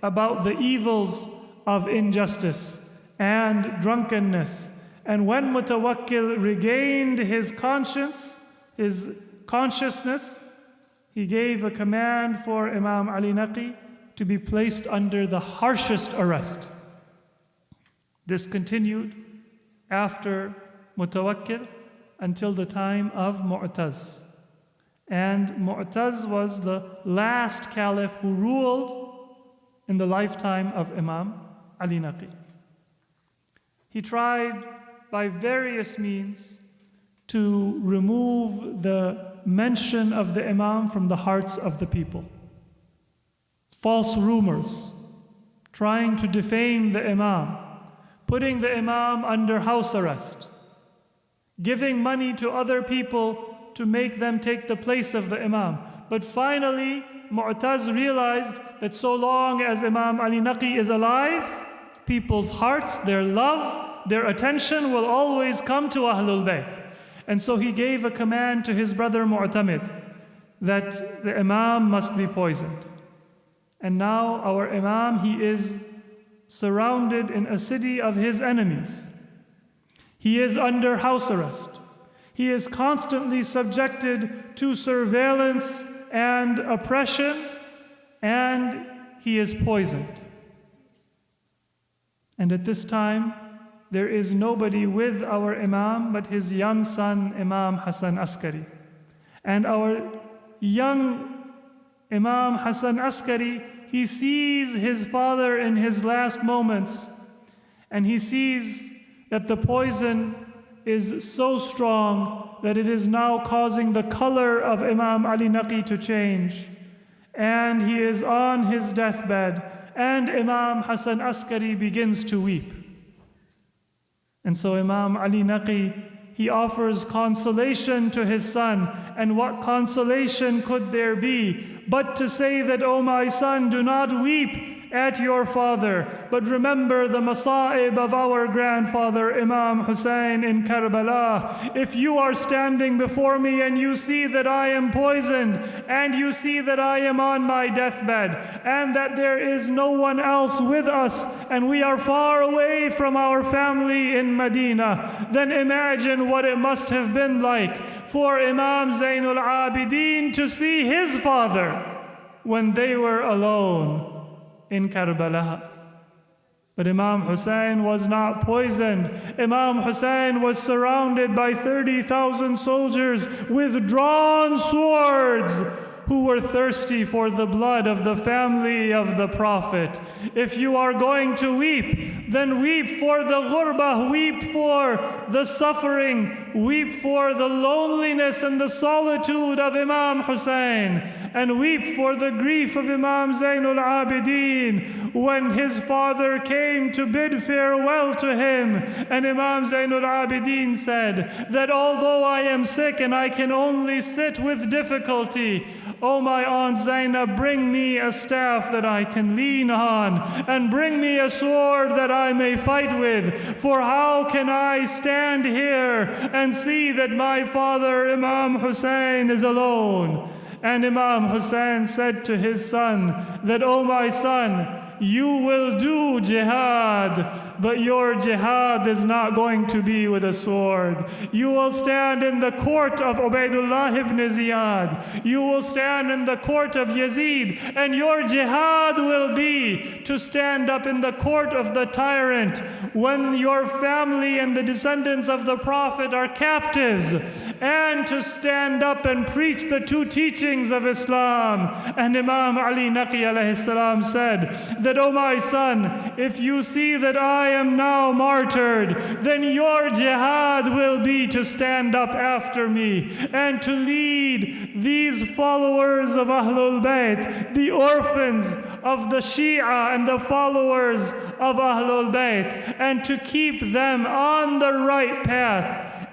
about the evils of injustice and drunkenness. And when Mutawakkil regained his conscience, his consciousness, he gave a command for Imam al-Naqi to be placed under the harshest arrest. This continued after Mutawakkil until the time of Mu'taz. And Mu'taz was the last caliph who ruled in the lifetime of Imam al-Naqi. He tried by various means to remove the mention of the Imam from the hearts of the people. False rumors, trying to defame the Imam, putting the Imam under house arrest, giving money to other people to make them take the place of the Imam. But finally, Mu'taz realized that so long as Imam al-Naqi is alive, people's hearts, their love, their attention will always come to Ahlul Bayt. And so he gave a command to his brother Mu'tamid that the Imam must be poisoned. And now our Imam, he is surrounded in a city of his enemies. He is under house arrest. He is constantly subjected to surveillance and oppression, and he is poisoned. And at this time, there is nobody with our Imam but his young son, Imam Hassan Askari. And our young Imam Hassan Askari, he sees his father in his last moments, and he sees that the poison is so strong that it is now causing the color of Imam al-Naqi to change. And he is on his deathbed, and Imam Hassan Askari begins to weep. And so Imam al-Naqi, he offers consolation to his son. And what consolation could there be but to say that, "O my son, do not weep at your father, but remember the masa'ib of our grandfather Imam Hussein in Karbala. If you are standing before me and you see that I am poisoned, and you see that I am on my deathbed, and that there is no one else with us, and we are far away from our family in Medina, then imagine what it must have been like for Imam Zainul Abidin to see his father when they were alone in Karbala." But Imam Hussein was not poisoned. Imam Hussein was surrounded by 30,000 soldiers with drawn swords who were thirsty for the blood of the family of the Prophet. If you are going to weep, then weep for the ghurbah, weep for the suffering, weep for the loneliness and the solitude of Imam Hussein, and weep for the grief of Imam Zainul Abidin when his father came to bid farewell to him. And Imam Zainul Abidin said that although I am sick and I can only sit with difficulty, "Oh my Aunt Zainab, bring me a staff that I can lean on, and bring me a sword that I may fight with, for how can I stand here and see that my father Imam Hussein is alone?" And Imam Hussein said to his son that, "Oh my son, you will do jihad, but your jihad is not going to be with a sword. You will stand in the court of Ubaidullah ibn Ziyad. You will stand in the court of Yazid, and your jihad will be to stand up in the court of the tyrant when your family and the descendants of the Prophet are captives, and to stand up and preach the two teachings of Islam." And Imam al-Naqi alayhi salam said that, "Oh my son, if you see that I am now martyred, then your jihad will be to stand up after me and to lead these followers of Ahlul Bayt, the orphans of the Shia and the followers of Ahlul Bayt, and to keep them on the right path."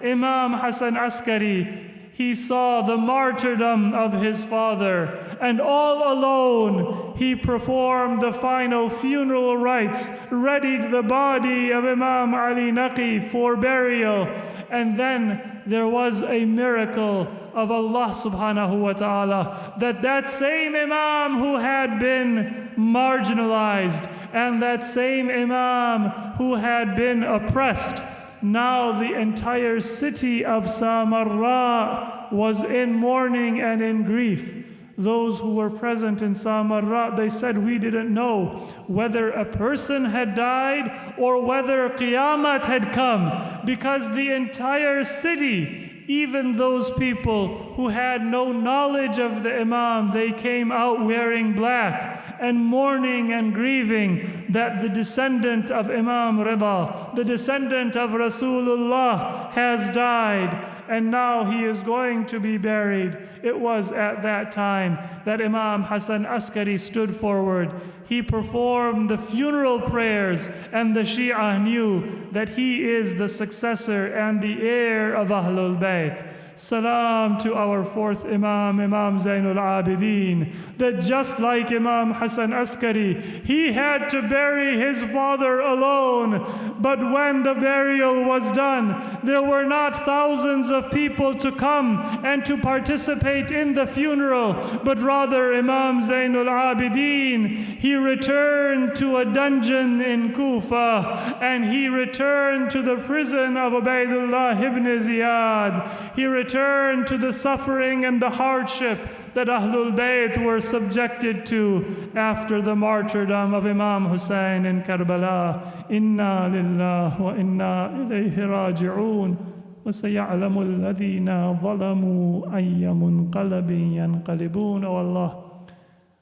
Imam Hassan Askari, he saw the martyrdom of his father, and all alone he performed the final funeral rites, readied the body of Imam al-Naqi for burial. And then there was a miracle of Allah subhanahu wa ta'ala, that same Imam who had been marginalized, and that same Imam who had been oppressed, now the entire city of Samarra was in mourning and in grief. Those who were present in Samarra, they said, "We didn't know whether a person had died or whether Qiyamah had come, because the entire city, even those people who had no knowledge of the Imam, they came out wearing black and mourning and grieving that the descendant of Imam Rida, the descendant of Rasulullah, has died." and now he is going to be buried. It was at that time that Imam Hassan Askari stood forward. He performed the funeral prayers, and the Shia knew that he is the successor and the heir of Ahlul Bayt. Salam to our fourth Imam, Imam Zainul Abidin, that just like Imam Hassan Askari, he had to bury his father alone. But when the burial was done, there were not thousands of people to come and to participate in the funeral, but rather Imam Zainul Abidin, he returned to a dungeon in Kufa, and he returned to the prison of Ubaidullah ibn Ziyad. He returned to the suffering and the hardship that Ahlul Bayt were subjected to after the martyrdom of Imam Hussein in Karbala. Inna lillahi wa inna ilayhi raji'un. وَسَيَعْلَمُ الَّذِينَ ظَلَمُوا أَيَّ مُنْقَلَبٍ يَنْقَلِبُونَ. O Allah,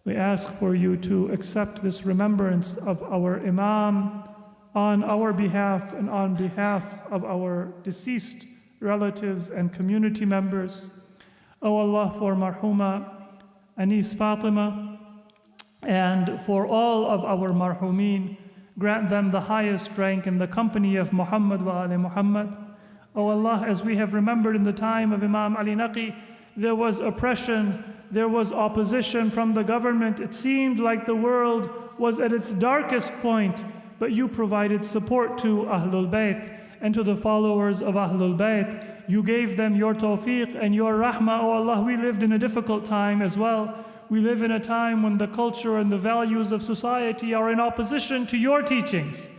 we ask for you to accept this remembrance of our Imam on our behalf and on behalf of our deceased relatives and community members. O Allah, for Marhuma Anis Fatima and for all of our Marhumin, grant them the highest rank in the company of Muhammad wa Ali Muhammad. O Allah, as we have remembered in the time of Imam al-Naqi, there was oppression, there was opposition from the government. It seemed like the world was at its darkest point, but you provided support to Ahlul Bayt and to the followers of Ahlul Bayt. You gave them your tawfiq and your rahmah. O Allah, we lived in a difficult time as well. We live in a time when the culture and the values of society are in opposition to your teachings.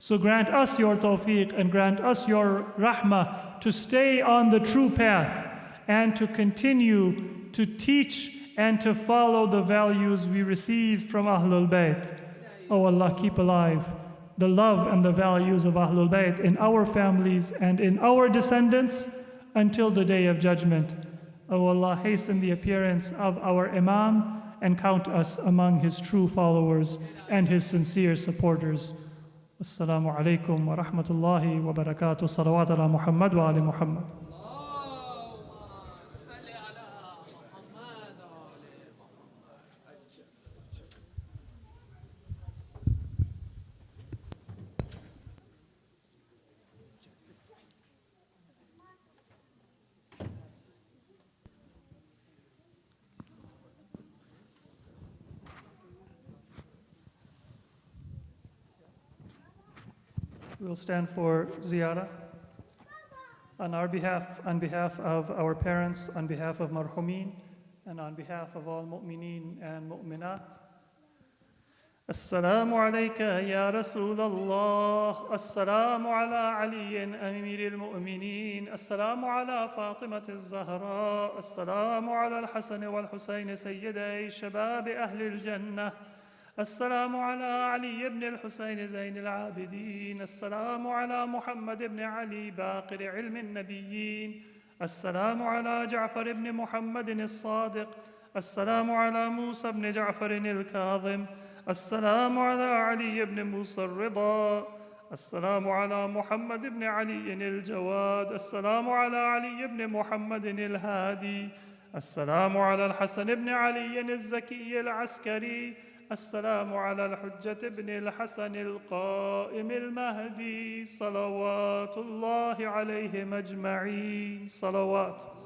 So grant us your tawfiq and grant us your rahmah to stay on the true path and to continue to teach and to follow the values we received from Ahlul Bayt. O Allah, keep alive the love and the values of Ahlul Bayt in our families and in our descendants until the day of judgment. O Allah, hasten the appearance of our Imam and count us among his true followers and his sincere supporters. Assalamu alaikum wa rahmatullahi wa barakatuh. Salawat ala Muhammad wa ali Muhammad. We'll stand for ziyarah. On our behalf, on behalf of our parents, on behalf of Marhumin, and on behalf of all mu'mineen and mu'minat. Assalamu alayka ya Rasulallah. Assalamu ala Aliyin Amir al-Mu'mineen. Assalamu ala Fatimat al-Zahra. Assalamu ala al-Hassan wal-Husayn Sayyiday Shabab Ahli al-Jannah. السلام على علي بن الحسين زين العابدين. السلام على محمد بن علي باقر علم النبيين. السلام على جعفر بن محمد الصادق. السلام على موسى بن جعفر الكاظم. السلام على علي بن موسى الرضا. السلام على محمد بن علي الجواد. السلام على علي بن محمد الهادي. السلام على الحسن بن علي الزكي العسكري. السلام على الحجة بن الحسن القائم المهدي صلوات الله عليهم أجمعين. صلوات.